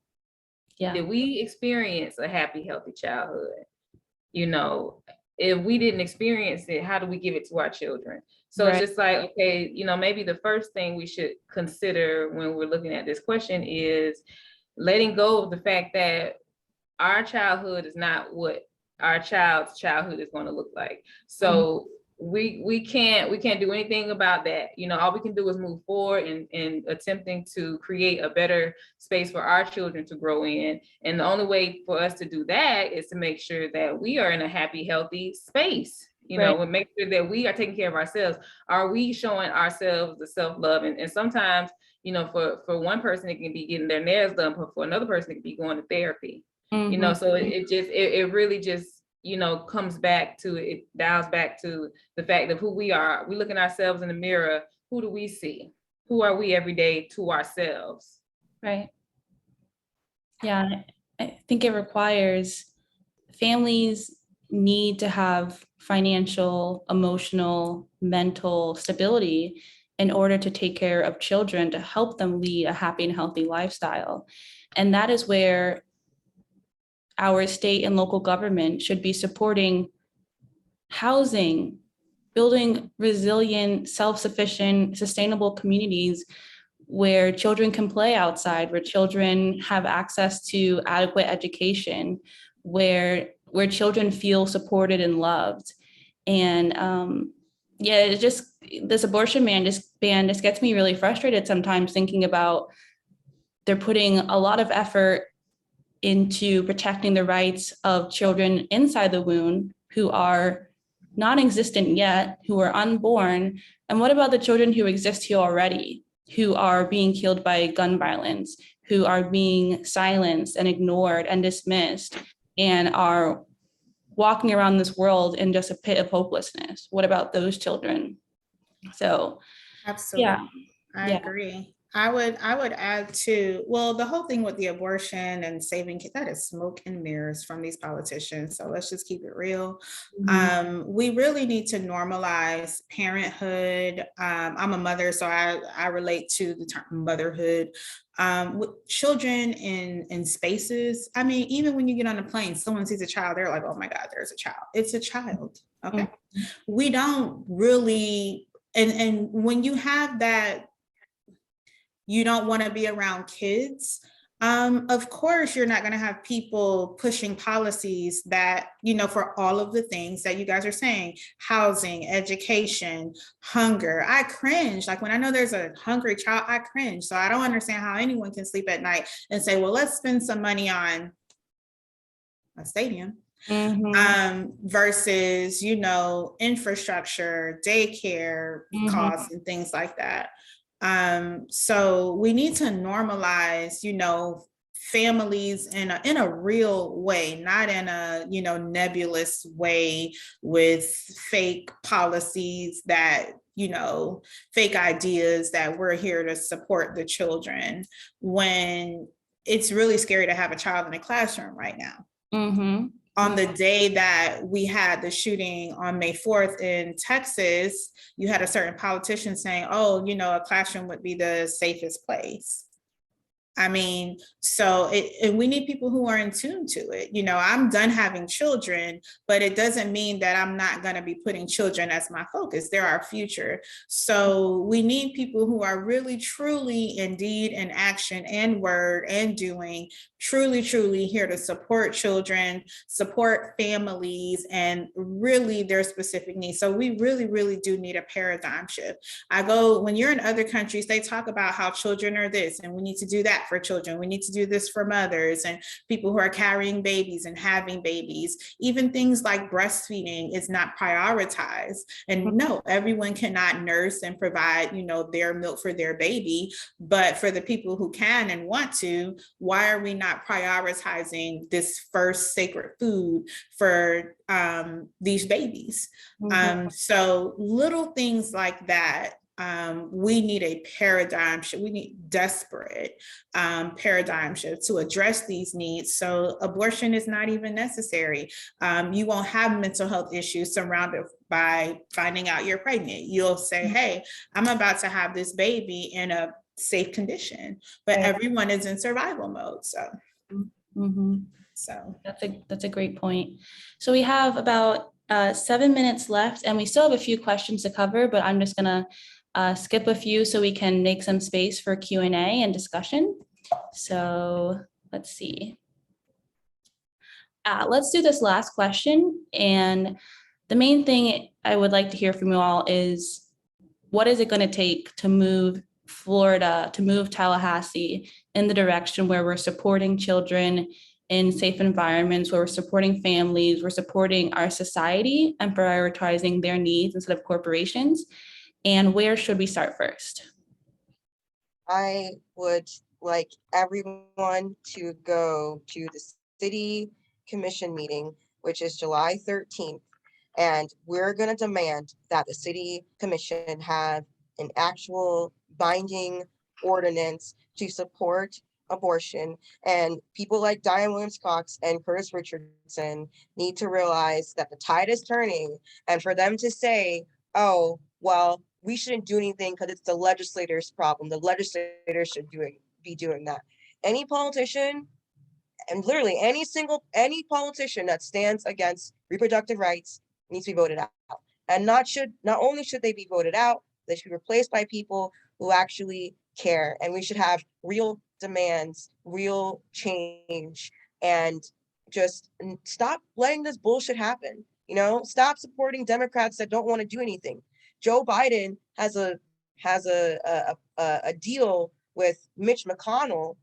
Yeah. Did we experience a happy, healthy childhood? If we didn't experience it, how do we give it to our children? So Right. it's just like, okay, you know, maybe the first thing we should consider when we're looking at this question is letting go of the fact that our childhood is not what our child's childhood is going to look like. So we can't do anything about that. You know, all we can do is move forward and attempting to create a better space for our children to grow in. And the only way for us to do that is to make sure that we are in a happy, healthy space. You know, and make sure that we are taking care of ourselves. Are we showing ourselves the self-love? And sometimes, you know, for one person, it can be getting their nails done, but for another person, it can be going to therapy. You know, so it really just, you know, comes back to, it dials back to the fact of who we are. We look at ourselves in the mirror. Who do we see? Who are we every day to ourselves? Right. Yeah, I think it requires, families need to have financial, emotional, mental stability in order to take care of children, to help them lead a happy and healthy lifestyle. And that is where our state and local government should be supporting housing, building resilient, self-sufficient, sustainable communities where children can play outside, where children have access to adequate education, where children feel supported and loved. And it just, this abortion ban just gets me really frustrated sometimes, thinking about they're putting a lot of effort into protecting the rights of children inside the womb who are non-existent yet, who are unborn. And what about the children who exist here already, who are being killed by gun violence, who are being silenced and ignored and dismissed, and are walking around this world in just a pit of hopelessness? What about those children? So, Absolutely. yeah. I agree. I would add to, well, the whole thing with the abortion and saving kids, that is smoke and mirrors from these politicians. So let's just keep it real. We really need to normalize parenthood. I'm a mother, so I relate to the term motherhood. With children in spaces. I mean, even when you get on a plane, someone sees a child, they're like, oh my God, there's a child. It's a child. Okay. We don't really, and when you have that, you don't want to be around kids. Of course, you're not going to have people pushing policies that, you know, for all of the things that you guys are saying, housing, education, hunger. I cringe. Like when I know there's a hungry child, I cringe. So I don't understand how anyone can sleep at night and say, well, let's spend some money on a stadium. Versus, you know, infrastructure, daycare costs and things like that. So we need to normalize, you know, families in a real way, not in a, you know, nebulous way with fake policies that, you know, fake ideas that we're here to support the children, when it's really scary to have a child in a classroom right now. On the day that we had the shooting on May 4th in Texas, you had a certain politician saying, oh, you know, a classroom would be the safest place. I mean, so we need people who are in tune to it. You know, I'm done having children, but it doesn't mean that I'm not going to be putting children as my focus. They're our future. So we need people who are really, truly, indeed, in action and word and doing, truly, truly here to support children, support families, and really their specific needs. So we really, really do need a paradigm shift. When you're in other countries, they talk about how children are this, and we need to do that for children. We need to do this for mothers and people who are carrying babies and having babies. Even things like breastfeeding is not prioritized. And no, everyone cannot nurse and provide, you know, their milk for their baby. But for the people who can and want to, why are we not prioritizing this first sacred food for these babies? So little things like that. We need a paradigm shift. We need desperate paradigm shift to address these needs. So abortion is not even necessary. You won't have mental health issues surrounded by finding out you're pregnant. You'll say, hey, I'm about to have this baby in a safe condition, but everyone is in survival mode. So, So that's a great point. So we have about 7 minutes left, and we still have a few questions to cover, but I'm just gonna skip a few so we can make some space for Q&A and discussion. So let's see. Let's do this last question. And the main thing I would like to hear from you all is, what is it going to take to move Florida, to move Tallahassee in the direction where we're supporting children in safe environments, where we're supporting families, we're supporting our society and prioritizing their needs instead of corporations? And where should we start first? I would like everyone to go to the city commission meeting, which is July 13th. And we're going to demand that the city commission have an actual binding ordinance to support abortion. And people like Diane Williams-Cox and Curtis Richardson need to realize that the tide is turning, and for them to say, oh, well, we shouldn't do anything because it's the legislators' problem. The legislators should be doing that. Any politician, and literally any politician that stands against reproductive rights needs to be voted out. And not only should they be voted out, they should be replaced by people who actually care. And we should have real demands, real change, and just stop letting this bullshit happen. You know, stop supporting Democrats that don't want to do anything. Joe Biden has a deal with Mitch McConnell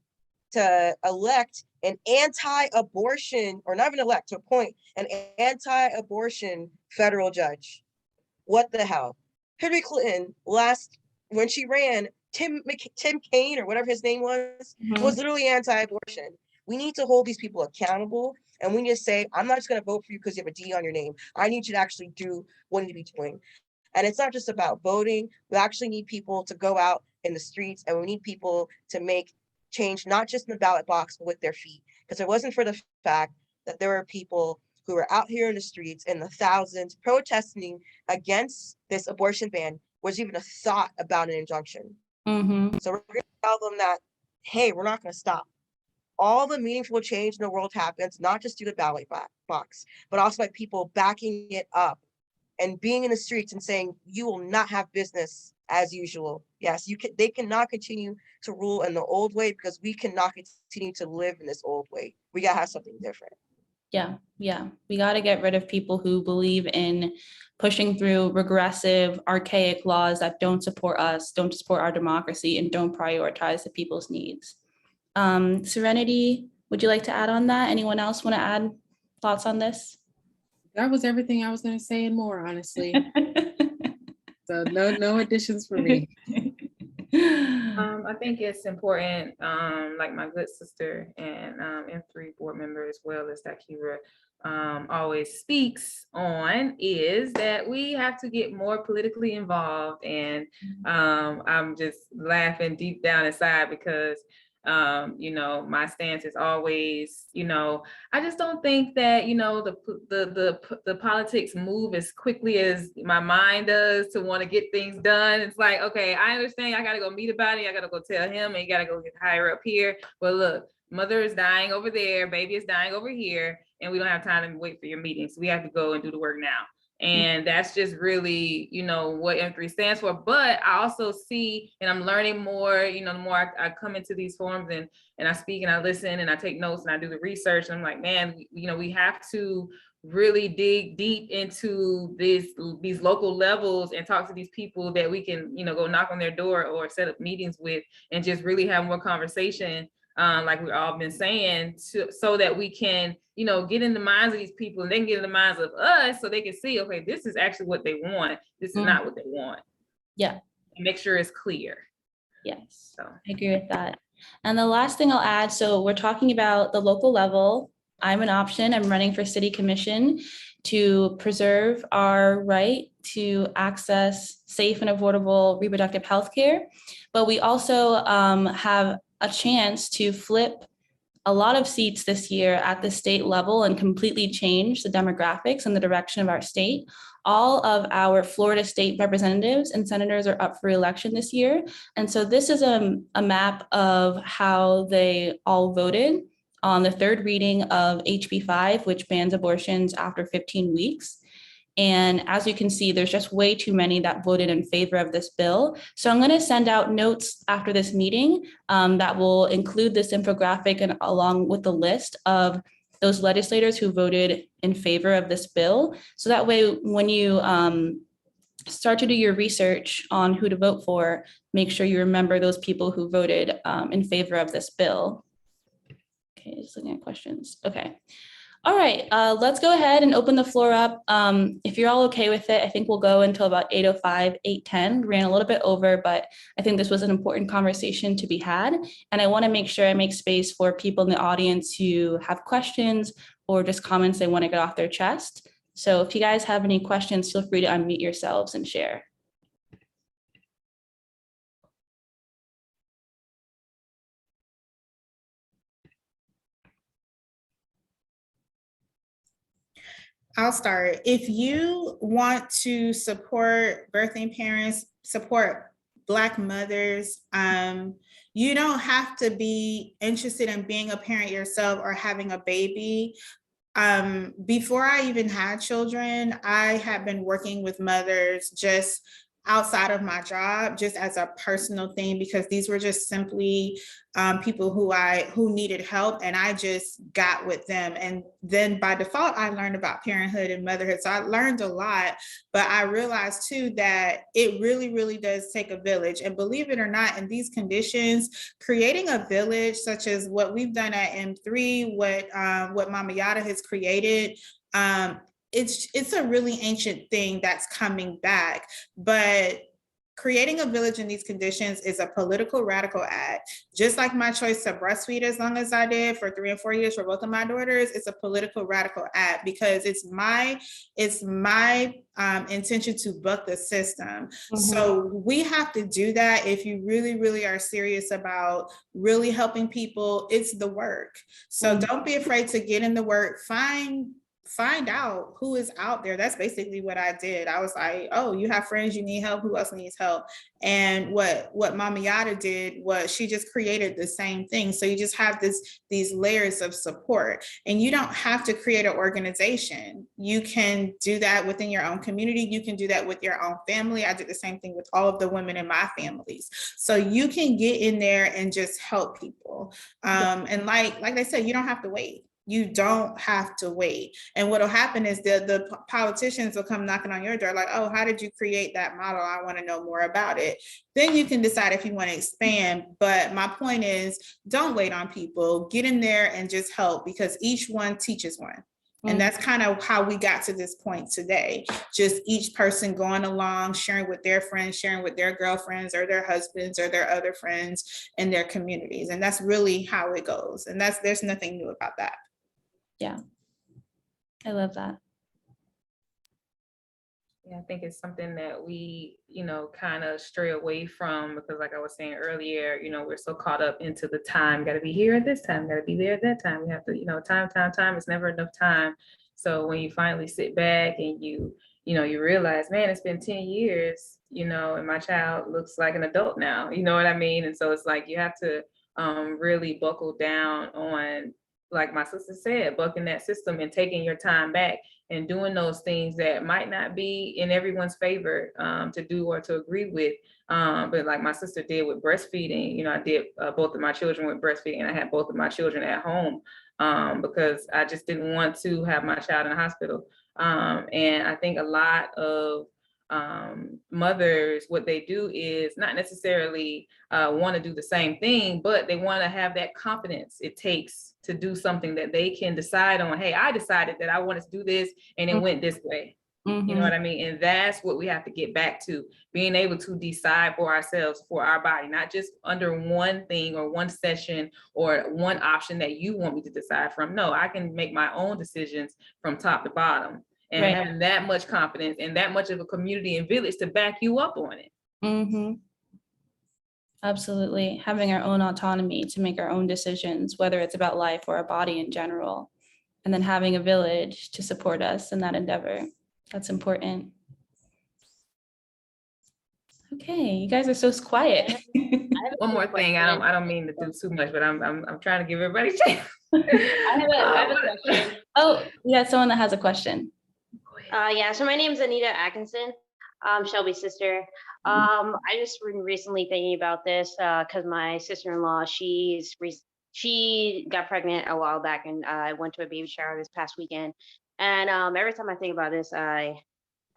to elect an anti-abortion, or not even elect, to appoint an anti-abortion federal judge. What the hell? Hillary Clinton, when she ran, Tim Kaine, or whatever his name was literally anti-abortion. We need to hold these people accountable, and we need to say, I'm not just going to vote for you because you have a D on your name. I need you to actually do what you need to be doing. And it's not just about voting. We actually need people to go out in the streets, and we need people to make change, not just in the ballot box, but with their feet. Because it wasn't for the fact that there were people who were out here in the streets in the thousands protesting against this abortion ban, was even a thought about an injunction. So we're going to tell them that, hey, we're not going to stop. All the meaningful change in the world happens not just through the ballot box, but also by people backing it up and being in the streets and saying, you will not have business as usual. Yes, they cannot continue to rule in the old way, because we cannot continue to live in this old way. We gotta have something different. Yeah. We got to get rid of people who believe in pushing through regressive, archaic laws that don't support us, don't support our democracy, and don't prioritize the people's needs. Serenity, would you like to add on that? Anyone else want to add thoughts on this? That was everything I was going to say and more, honestly. So no additions for me. I think it's important, like my good sister and M3 board member, as well as Dakira, always speaks on, is that we have to get more politically involved. And I'm just laughing deep down inside because my stance is always, I just don't think that, the politics move as quickly as my mind does to want to get things done. It's like, okay, I understand I got to go meet about it. I got to go tell him, and you got to go get higher up here. But look, mother is dying over there, baby is dying over here, and we don't have time to wait for your meetings. So we have to go and do the work now. And that's just really, what M3 stands for. But I also see, and I'm learning more, the more I come into these forums and I speak and I listen and I take notes and I do the research. And I'm like, man, we have to really dig deep into these local levels and talk to these people that we can, go knock on their door or set up meetings with, and just really have more conversation. Like we've all been saying, so that we can, get in the minds of these people, and they can get in the minds of us, so they can see, okay, this is actually what they want. This is not what they want. Yeah. And make sure it's clear. Yes, so I agree with that. And the last thing I'll add, so we're talking about the local level. I'm an option. I'm running for city commission to preserve our right to access safe and affordable reproductive health care. But we also have a chance to flip a lot of seats this year at the state level and completely change the demographics and the direction of our state. All of our Florida state representatives and senators are up for election this year. And so this is a map of how they all voted on the third reading of HB 5, which bans abortions after 15 weeks. And as you can see, there's just way too many that voted in favor of this bill. So I'm going to send out notes after this meeting that will include this infographic and along with the list of those legislators who voted in favor of this bill. So that way, when you start to do your research on who to vote for, make sure you remember those people who voted in favor of this bill. Okay, just looking at questions. Okay. All right, let's go ahead and open the floor up. If you're all okay with it, I think we'll go until about 8:05, 8:10. We ran a little bit over, but I think this was an important conversation to be had. And I want to make sure I make space for people in the audience who have questions or just comments they want to get off their chest. So if you guys have any questions, feel free to unmute yourselves and share. I'll start. If you want to support birthing parents, support Black mothers, you don't have to be interested in being a parent yourself or having a baby. Before I even had children, I had been working with mothers just outside of my job, just as a personal thing, because these were just simply people who needed help, and I just got with them. And then by default, I learned about parenthood and motherhood. So I learned a lot, but I realized too that it really, really does take a village. And believe it or not, in these conditions, creating a village such as what we've done at M3, what Mama Yada has created, it's a really ancient thing that's coming back, but creating a village in these conditions is a political radical act. Just like my choice to breastfeed as long as I did for 3 and 4 years for both of my daughters, it's a political radical act because it's my intention to buck the system. So we have to do that. If you really, really are serious about really helping people, it's the work. So don't be afraid to get in the work, find out who is out there. That's basically what I did. I was like, oh, you have friends, you need help, who else needs help? And what Mama Yada did was she just created the same thing. So you just have these layers of support, and you don't have to create an organization. You can do that within your own community. You can do that with your own family. I did the same thing with all of the women in my families. So you can get in there and just help people. And like I said, you don't have to wait. You don't have to wait. And what'll happen is the politicians will come knocking on your door like, oh, how did you create that model? I want to know more about it. Then you can decide if you want to expand. But my point is, don't wait on people. Get in there and just help, because each one teaches one. And that's kind of how we got to this point today. Just each person going along, sharing with their friends, sharing with their girlfriends or their husbands or their other friends in their communities. And that's really how it goes. And there's nothing new about that. Yeah, I love that. Yeah, I think it's something that we, kind of stray away from, because like I was saying earlier, we're so caught up into the time, got to be here at this time, got to be there at that time. We have to, time, it's never enough time. So when you finally sit back and you realize, man, it's been 10 years, and my child looks like an adult now, you know what I mean? And so it's like, you have to really buckle down on, like my sister said, bucking that system and taking your time back and doing those things that might not be in everyone's favor to do or to agree with. But like my sister did with breastfeeding, I did both of my children with breastfeeding, and I had both of my children at home because I just didn't want to have my child in the hospital. And I think a lot of mothers, what they do is not necessarily want to do the same thing, but they want to have that confidence it takes to do something that they can decide on. Hey, I decided that I wanted to do this and it went this way. You know what I mean? And that's what we have to get back to, being able to decide for ourselves, for our body, not just under one thing or one session or one option that you want me to decide from. No, I can make my own decisions from top to bottom. And having that much confidence and that much of a community and village to back you up on it. Absolutely. Having our own autonomy to make our own decisions, whether it's about life or our body in general, and then having a village to support us in that endeavor. That's important. Okay, you guys are so quiet. One more thing, I don't mean to do too much, but I'm trying to give everybody a chance. I have a question. Oh, we got someone that has a question. Go ahead. Yeah, so my name's Anita Atkinson. I'm Shelby's sister. I just been recently thinking about this because my sister-in-law, she got pregnant a while back, and I went to a baby shower this past weekend. And every time I think about this, I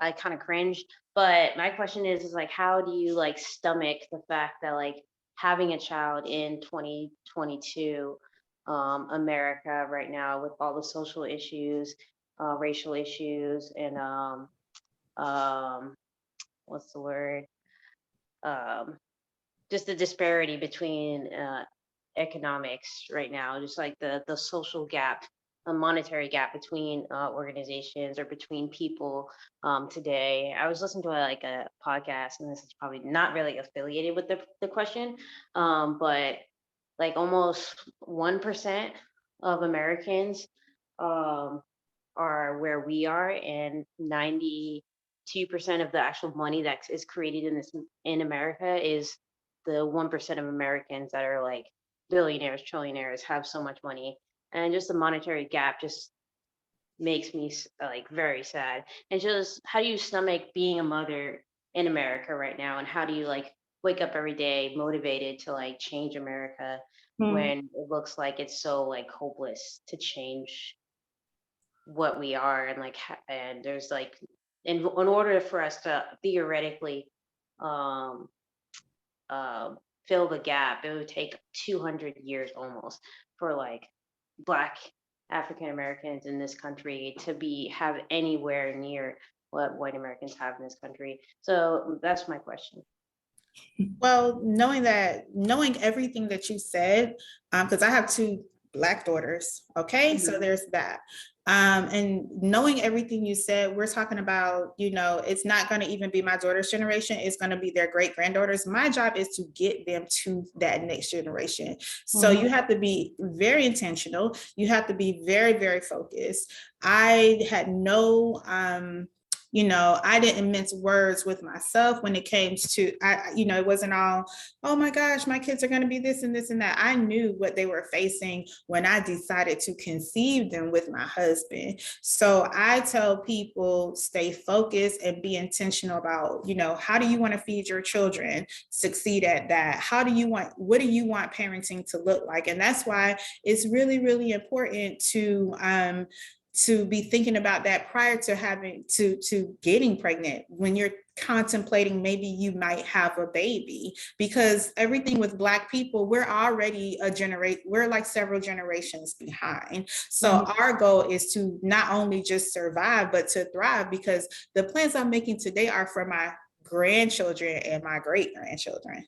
kind of cringe. But my question is like, how do you like stomach the fact that like having a child in 2022 America right now with all the social issues, racial issues, and what's the word? Um, just the disparity between economics right now, just like the social gap, a monetary gap between organizations or between people today. I was listening to like a podcast, and this is probably not really affiliated with the question, but like almost 1% of Americans are where we are, and 92% of the actual money that is created in America is the 1% of Americans that are like billionaires, trillionaires, have so much money. And just the monetary gap just makes me like very sad. And just how do you stomach being a mother in America right now? And how do you like wake up every day motivated to like change America when it looks like it's so like hopeless to change what we are, and like and there's like in order for us to theoretically um fill the gap, it would take 200 years almost for like Black African Americans in this country to have anywhere near what white Americans have in this country. So that's my question. Well, knowing everything that you said, because I have two Black daughters, okay? So there's that. And knowing everything you said, we're talking about, it's not going to even be my daughter's generation, it's going to be their great granddaughters. My job is to get them to that next generation. So you have to be very intentional. You have to be very, very focused. I had no, I didn't mince words with myself when it came to, it wasn't all, oh my gosh, my kids are going to be this and this and that. I knew what they were facing when I decided to conceive them with my husband. So I tell people, stay focused and be intentional about, how do you want to feed your children, succeed at that? What do you want parenting to look like? And that's why it's really, really important to be thinking about that prior to having to getting pregnant, when you're contemplating maybe you might have a baby, because everything with Black people, we're already we're like several generations behind. So our goal is to not only just survive, but to thrive, because the plans I'm making today are for my grandchildren and my great grandchildren.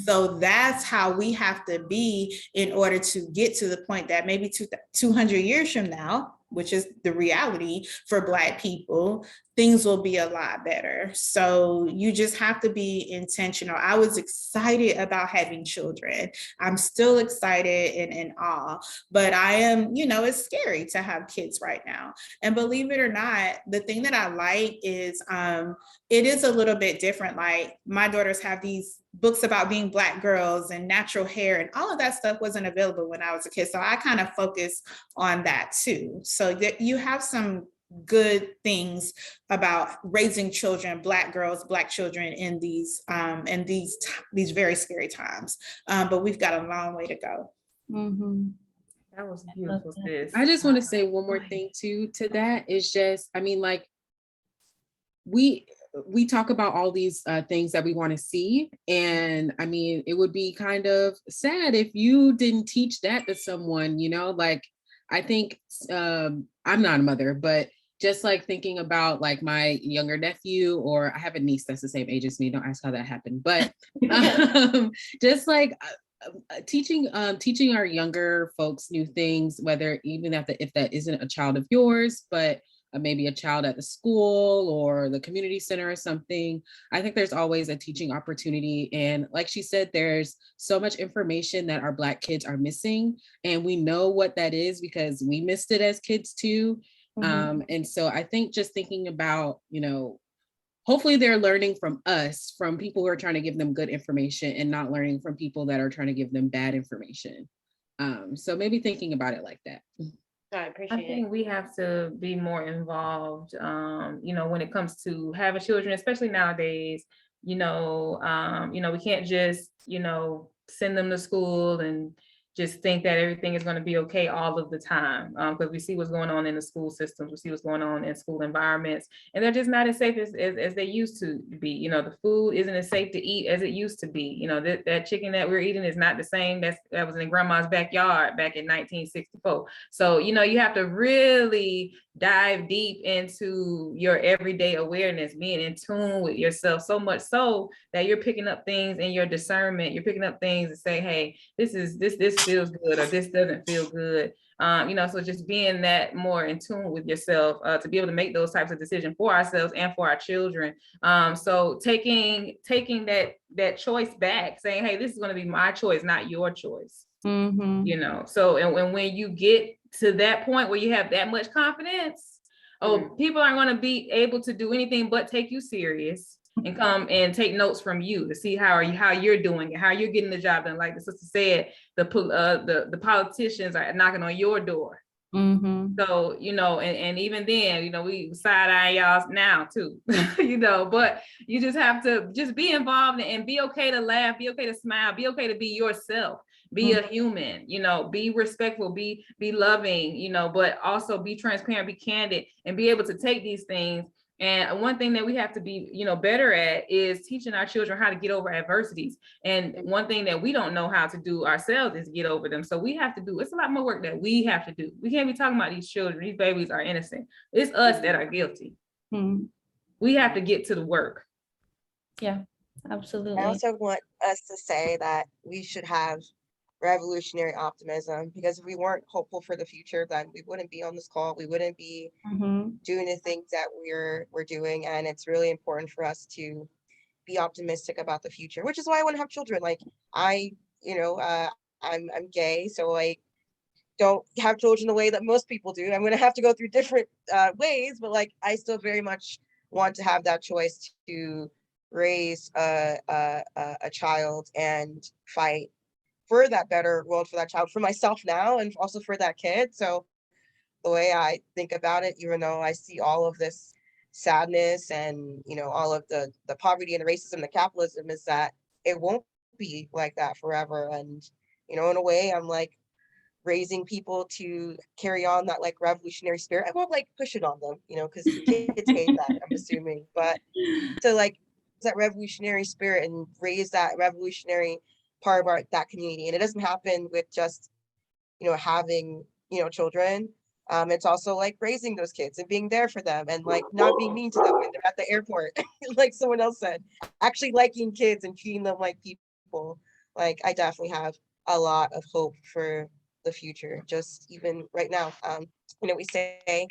So that's how we have to be in order to get to the point that maybe 200 years from now, which is the reality for Black people, things will be a lot better. So you just have to be intentional. I was excited about having children. I'm still excited and in awe, but I am, it's scary to have kids right now. And believe it or not, the thing that I like is it is a little bit different. Like my daughters have these books about being Black girls and natural hair, and all of that stuff wasn't available when I was a kid. So I kind of focus on that too. So that you have some good things about raising children, Black girls, Black children in these very scary times. But we've got a long way to go. That was beautiful, sis. I just want to say one more thing too to that. Is just, like we talk about all these things that we want to see, and it would be kind of sad if you didn't teach that to someone, like I think I'm not a mother, but just like thinking about like my younger nephew, or I have a niece that's the same age as me, don't ask how that happened, but just like teaching our younger folks new things, whether even if that isn't a child of yours, but maybe a child at the school or the community center or something. I think there's always a teaching opportunity. And like she said, there's so much information that our Black kids are missing. And we know what that is because we missed it as kids too. And so I think just thinking about, hopefully they're learning from us, from people who are trying to give them good information and not learning from people that are trying to give them bad information. So maybe thinking about it like that. I I appreciate it. think we have to be more involved, when it comes to having children, especially nowadays. We can't just, send them to school and just think that everything is going to be okay all of the time. Because we see what's going on in the school systems, we see what's going on in school environments, and they're just not as safe as they used to be. The food isn't as safe to eat as it used to be. That chicken that we're eating is not the same that was in grandma's backyard back in 1964. So, you have to really dive deep into your everyday awareness, being in tune with yourself, so much so that you're picking up things in your discernment. You're picking up things and say, hey, this feels good, or this doesn't feel good. So just being that more in tune with yourself, to be able to make those types of decisions for ourselves and for our children. So taking that choice back, saying, hey, this is going to be my choice, not your choice. So and when you get to that point where you have that much confidence, people aren't going to be able to do anything but take you serious and come and take notes from you to see how you're doing it, how you're getting the job done. Like the sister said, the politicians are knocking on your door. So, and even then, we side eye y'all now too, but you just have to just be involved and be okay to laugh, be okay to smile, be okay to be yourself, be a human, be respectful, be loving, but also be transparent, be candid, and be able to take these things. And one thing that we have to be, better at is teaching our children how to get over adversities. And one thing that we don't know how to do ourselves is get over them. So we have to it's a lot more work that we have to do. We can't be talking about these children. These babies are innocent. It's us that are guilty. We have to get to the work. Yeah, absolutely. I also want us to say that we should have revolutionary optimism, because if we weren't hopeful for the future, then we wouldn't be on this call. We wouldn't be doing the things that we're doing. And it's really important for us to be optimistic about the future, which is why I want to have children. Like I'm gay, so I don't have children the way that most people do. I'm going to have to go through different ways, but like I still very much want to have that choice to raise a child and fight for that better world for that child, for myself now, and also for that kid. So the way I think about it, even though I see all of this sadness and, all of the poverty and the racism, the capitalism, is that it won't be like that forever. And, in a way, I'm like raising people to carry on that like revolutionary spirit. I won't like push it on them, because kids hate that, I'm assuming, but to like that revolutionary spirit and raise that revolutionary part of that community. And it doesn't happen with just, having, children. It's also like raising those kids and being there for them and like not being mean to them when they're at the airport, like someone else said, actually liking kids and treating them like people. Like I definitely have a lot of hope for the future, just even right now. We say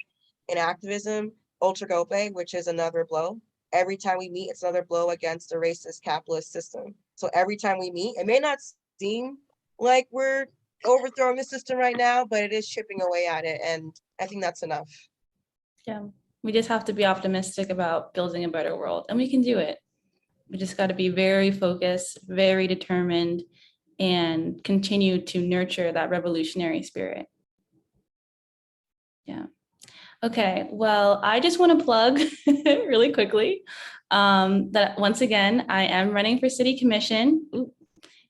in activism, ultra golpe, which is another blow. Every time we meet, it's another blow against a racist capitalist system. So every time we meet, it may not seem like we're overthrowing the system right now, but it is chipping away at it. And I think that's enough. Yeah, we just have to be optimistic about building a better world, and we can do it. We just got to be very focused, very determined, and continue to nurture that revolutionary spirit. Yeah. Okay, well, I just want to plug really quickly that once again, I am running for city commission.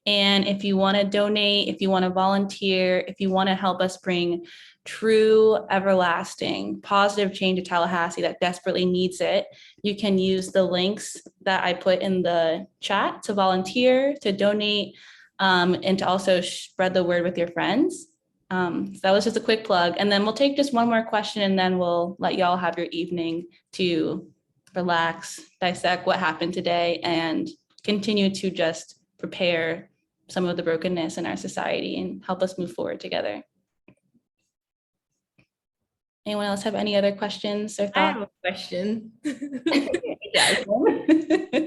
And if you want to donate, if you want to volunteer, if you want to help us bring true, everlasting, positive change to Tallahassee that desperately needs it, you can use the links that I put in the chat to volunteer, to donate, and to also spread the word with your friends. So that was just a quick plug. And then we'll take just one more question and then we'll let y'all have your evening to relax, dissect what happened today, and continue to just prepare some of the brokenness in our society and help us move forward together. Anyone else have any other questions or thoughts? I have a question.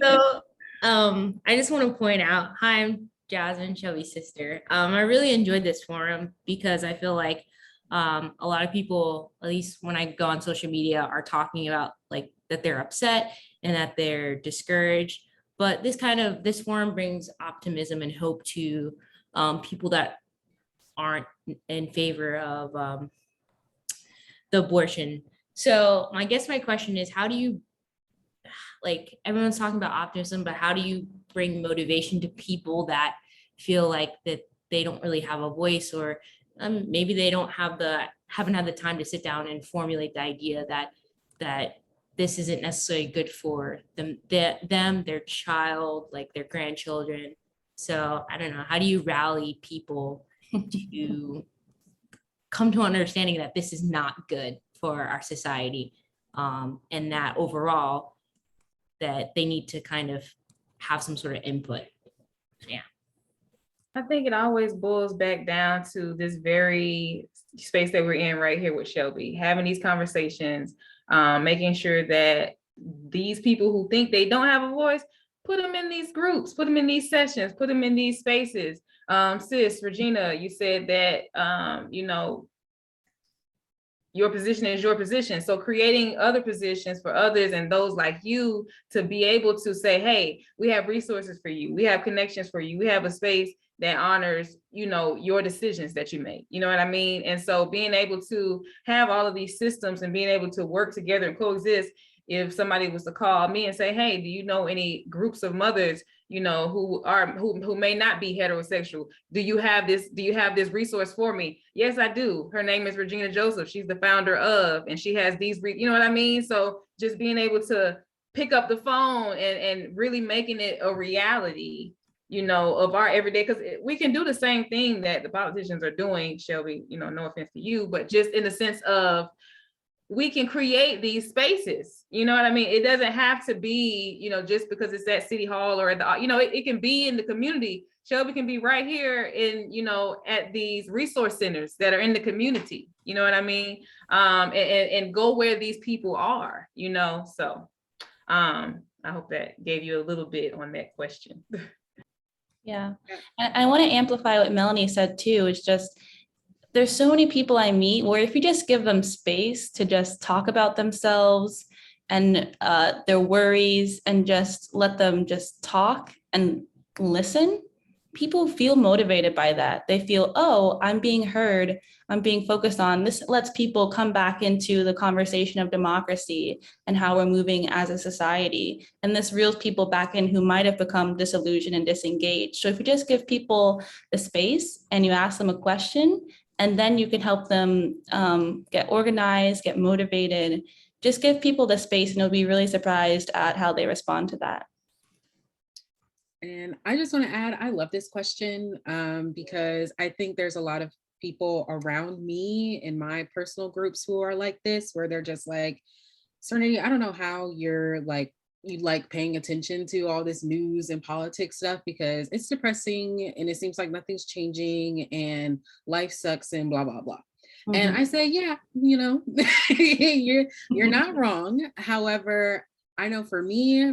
So I just want to point out, hi, I'm Jasmine, Shelby's sister. I really enjoyed this forum because I feel like a lot of people, at least when I go on social media, are talking about like that they're upset and that they're discouraged. But this forum brings optimism and hope to people that aren't in favor of the abortion. So I guess my question is, how do you, like, everyone's talking about optimism, but how do you bring motivation to people that feel like that they don't really have a voice, or maybe they haven't had the time to sit down and formulate the idea that this isn't necessarily good for them, their child, like their grandchildren. So I don't know, how do you rally people to come to an understanding that this is not good for our society, and that overall that they need to kind of have some sort of input? Yeah. I think it always boils back down to this very space that we're in right here with Shelby, having these conversations, making sure that these people who think they don't have a voice, put them in these groups, put them in these sessions, put them in these spaces. Sis, Regina, you said that, your position is your position. So creating other positions for others and those like you to be able to say, hey, we have resources for you. We have connections for you. We have a space that honors, your decisions that you make. You know what I mean? And so being able to have all of these systems and being able to work together and coexist. If somebody was to call me and say, hey, do you know any groups of mothers, who may not be heterosexual? Do you have this resource for me? Yes, I do. Her name is Regina Joseph. She's the founder of, and she has these, you know what I mean? So just being able to pick up the phone and really making it a reality, of our everyday, because we can do the same thing that the politicians are doing, Shelby, no offense to you, but just in the sense of, we can create these spaces, you know what I mean? It doesn't have to be, just because it's at City Hall or at the, it can be in the community. Shelby can be right here in, at these resource centers that are in the community, you know what I mean? And go where these people are, so I hope that gave you a little bit on that question. Yeah, and I want to amplify what Melanie said too. It's just, there's so many people I meet where if you just give them space to just talk about themselves and their worries and just let them just talk and listen, people feel motivated by that. They feel, oh, I'm being heard, I'm being focused on. This lets people come back into the conversation of democracy and how we're moving as a society. And this reels people back in who might have become disillusioned and disengaged. So if you just give people the space and you ask them a question, and then you can help them get organized, get motivated. Just give people the space and you'll be really surprised at how they respond to that. And I just want to add, I love this question because I think there's a lot of people around me in my personal groups who are like this, where they're just like, Serenity, I don't know how you like paying attention to all this news and politics stuff, because it's depressing and it seems like nothing's changing and life sucks and blah, blah, blah. Mm-hmm. And I say, yeah, you're not wrong. However, I know for me,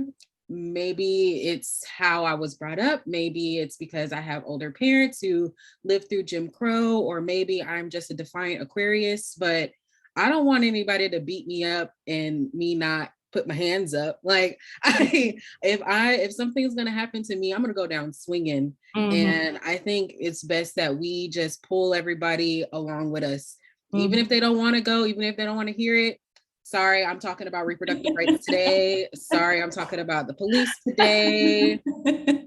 maybe it's how I was brought up. Maybe it's because I have older parents who lived through Jim Crow, or maybe I'm just a defiant Aquarius, but I don't want anybody to beat me up and me not put my hands up. Like if something's going to happen to me, I'm going to go down swinging. Mm-hmm. And I think it's best that we just pull everybody along with us, mm-hmm. even if they don't want to go, even if they don't want to hear it. Sorry, I'm talking about reproductive rights today. Sorry, I'm talking about the police today.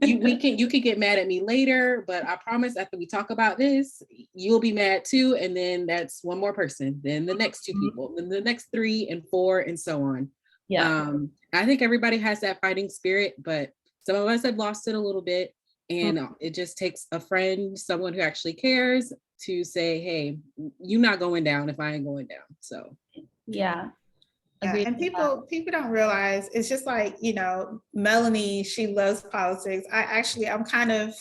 You can get mad at me later, but I promise after we talk about this, you'll be mad too. And then that's one more person, then the next two people, then the next 3 and 4 and so on. Yeah. I think everybody has that fighting spirit, but some of us have lost it a little bit. And it just takes a friend, someone who actually cares, to say, hey, you're not going down if I ain't going down. So yeah. Yeah, and people don't realize, it's just like, Melanie, she loves politics. I'm kind of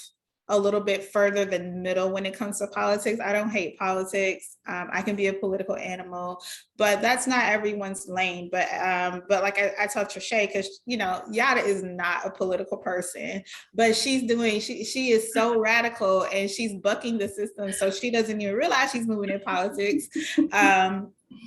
a little bit further than middle when it comes to politics. I don't hate politics. I can be a political animal, but that's not everyone's lane. But like I told Trisha, because Yada is not a political person, but she is so radical and she's bucking the system, so she doesn't even realize she's moving in politics.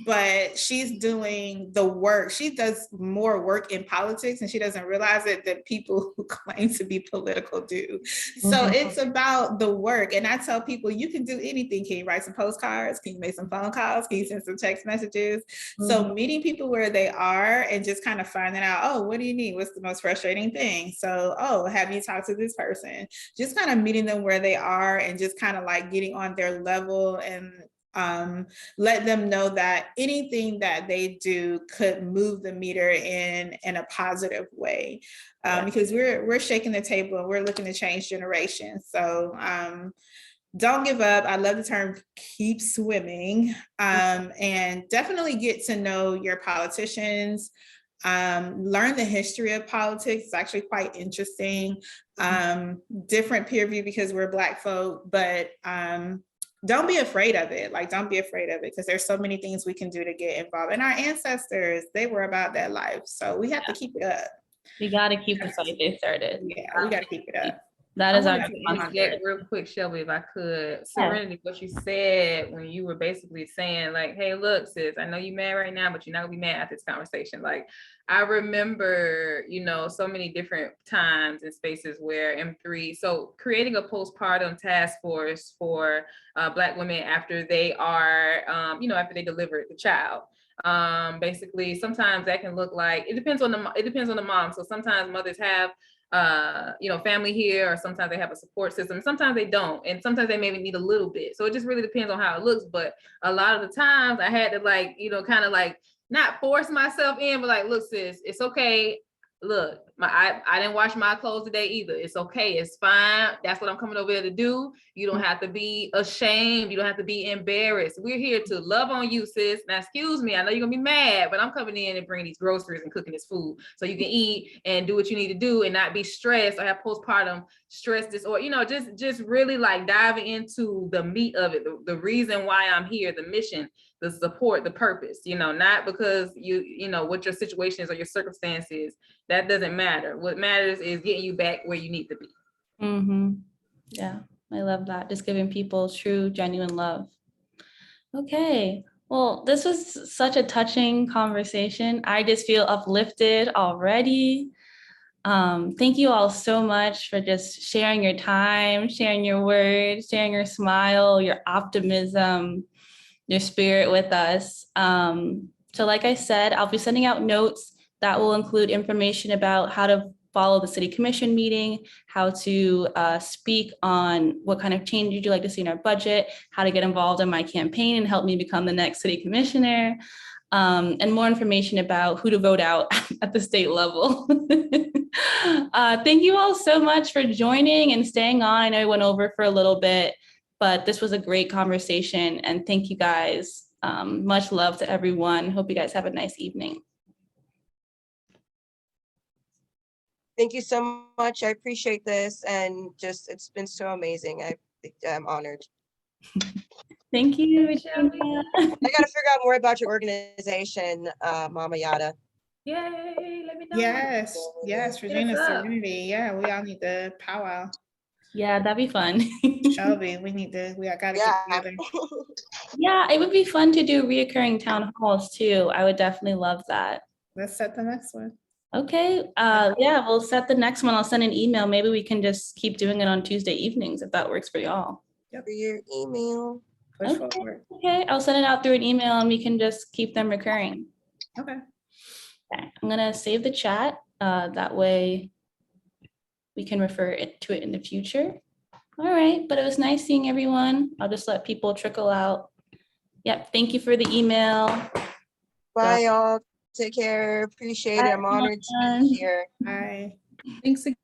but she's doing the work. She does more work in politics and she doesn't realize it that people who claim to be political do. So it's about the work. And I tell people, you can do anything. Can you write some postcards? Can you make some phone calls? Can you send some text messages? So meeting people where they are and just kind of finding out, oh, what do you need? What's the most frustrating thing? So, oh, have you talked to this person? Just kind of meeting them where they are and just kind of like getting on their level and let them know that anything that they do could move the meter in a positive way, because we're shaking the table and we're looking to change generations. So don't give up. I love the term keep swimming, and definitely get to know your politicians. Learn the history of politics. It's actually quite interesting. Different peer view because we're Black folk, but don't be afraid of it. Like, don't be afraid of it because there's so many things we can do to get involved. And our ancestors, they were about that life. So we have to keep it up. We got to keep the fight they started. Yeah, we got to keep it up. That is our interject real quick, Shelby, if I could. Serenity, what you said when you were basically saying like, hey, look, sis, I know you're mad right now, but you're not gonna be mad after this conversation. Like, I remember, you know, so many different times and spaces where M3, so creating a postpartum task force for Black women after they are, you know, after they delivered the child. Basically, sometimes that can look like, it depends on the mom. So sometimes mothers have you know, family here, or sometimes they have a support system, sometimes they don't, and sometimes they maybe need a little bit. So it just really depends on how it looks. But a lot of the times I had to, like, you know, kind of like not force myself in, but like, look, sis, it's okay. Look, I didn't wash my clothes today either. It's okay. It's fine. That's what I'm coming over here to do. You don't have to be ashamed. You don't have to be embarrassed. We're here to love on you, sis. Now, excuse me. I know you're gonna be mad, but I'm coming in and bringing these groceries and cooking this food so you can eat and do what you need to do and not be stressed or have postpartum stress disorder. You know, just really like diving into the meat of it, the reason why I'm here, the mission, the support, the purpose. You know, not because you know what your situation is or your circumstances. That doesn't matter. What matters is getting you back where you need to be. Yeah, I love that. Just giving people true, genuine love. Okay, well, this was such a touching conversation. I just feel uplifted already. Thank you all so much for just sharing your time, sharing your words, sharing your smile, your optimism, your spirit with us. So like I said, I'll be sending out notes that will include information about how to follow the city commission meeting, how to speak on what kind of changes you'd like to see in our budget, how to get involved in my campaign and help me become the next city commissioner, and more information about who to vote out at the state level. Thank you all so much for joining and staying on. I know I went over for a little bit, but this was a great conversation, and thank you guys. Much love to everyone. Hope you guys have a nice evening. Thank you so much. I appreciate this, and just it's been so amazing. I'm honored. Thank you. I gotta figure out more about your organization, Mama Yada. Yay, let me know. Yes, Regina, Serenity. Yeah, we all need to powwow. Yeah, that'd be fun. Shelby, we gotta get together. Yeah, it would be fun to do reoccurring town halls too. I would definitely love that. Let's set the next one. Okay, yeah, we'll set the next one. I'll send an email. Maybe we can just keep doing it on Tuesday evenings if that works for y'all. Yep. For your email. Push forward. Okay, I'll send it out through an email and we can just keep them recurring. Okay. Okay, I'm gonna save the chat. That way we can refer to it in the future. All right, but it was nice seeing everyone. I'll just let people trickle out. Yep, thank you for the email. Bye, y'all. Take care. Appreciate it. I'm honored to be here. Bye. Thanks again.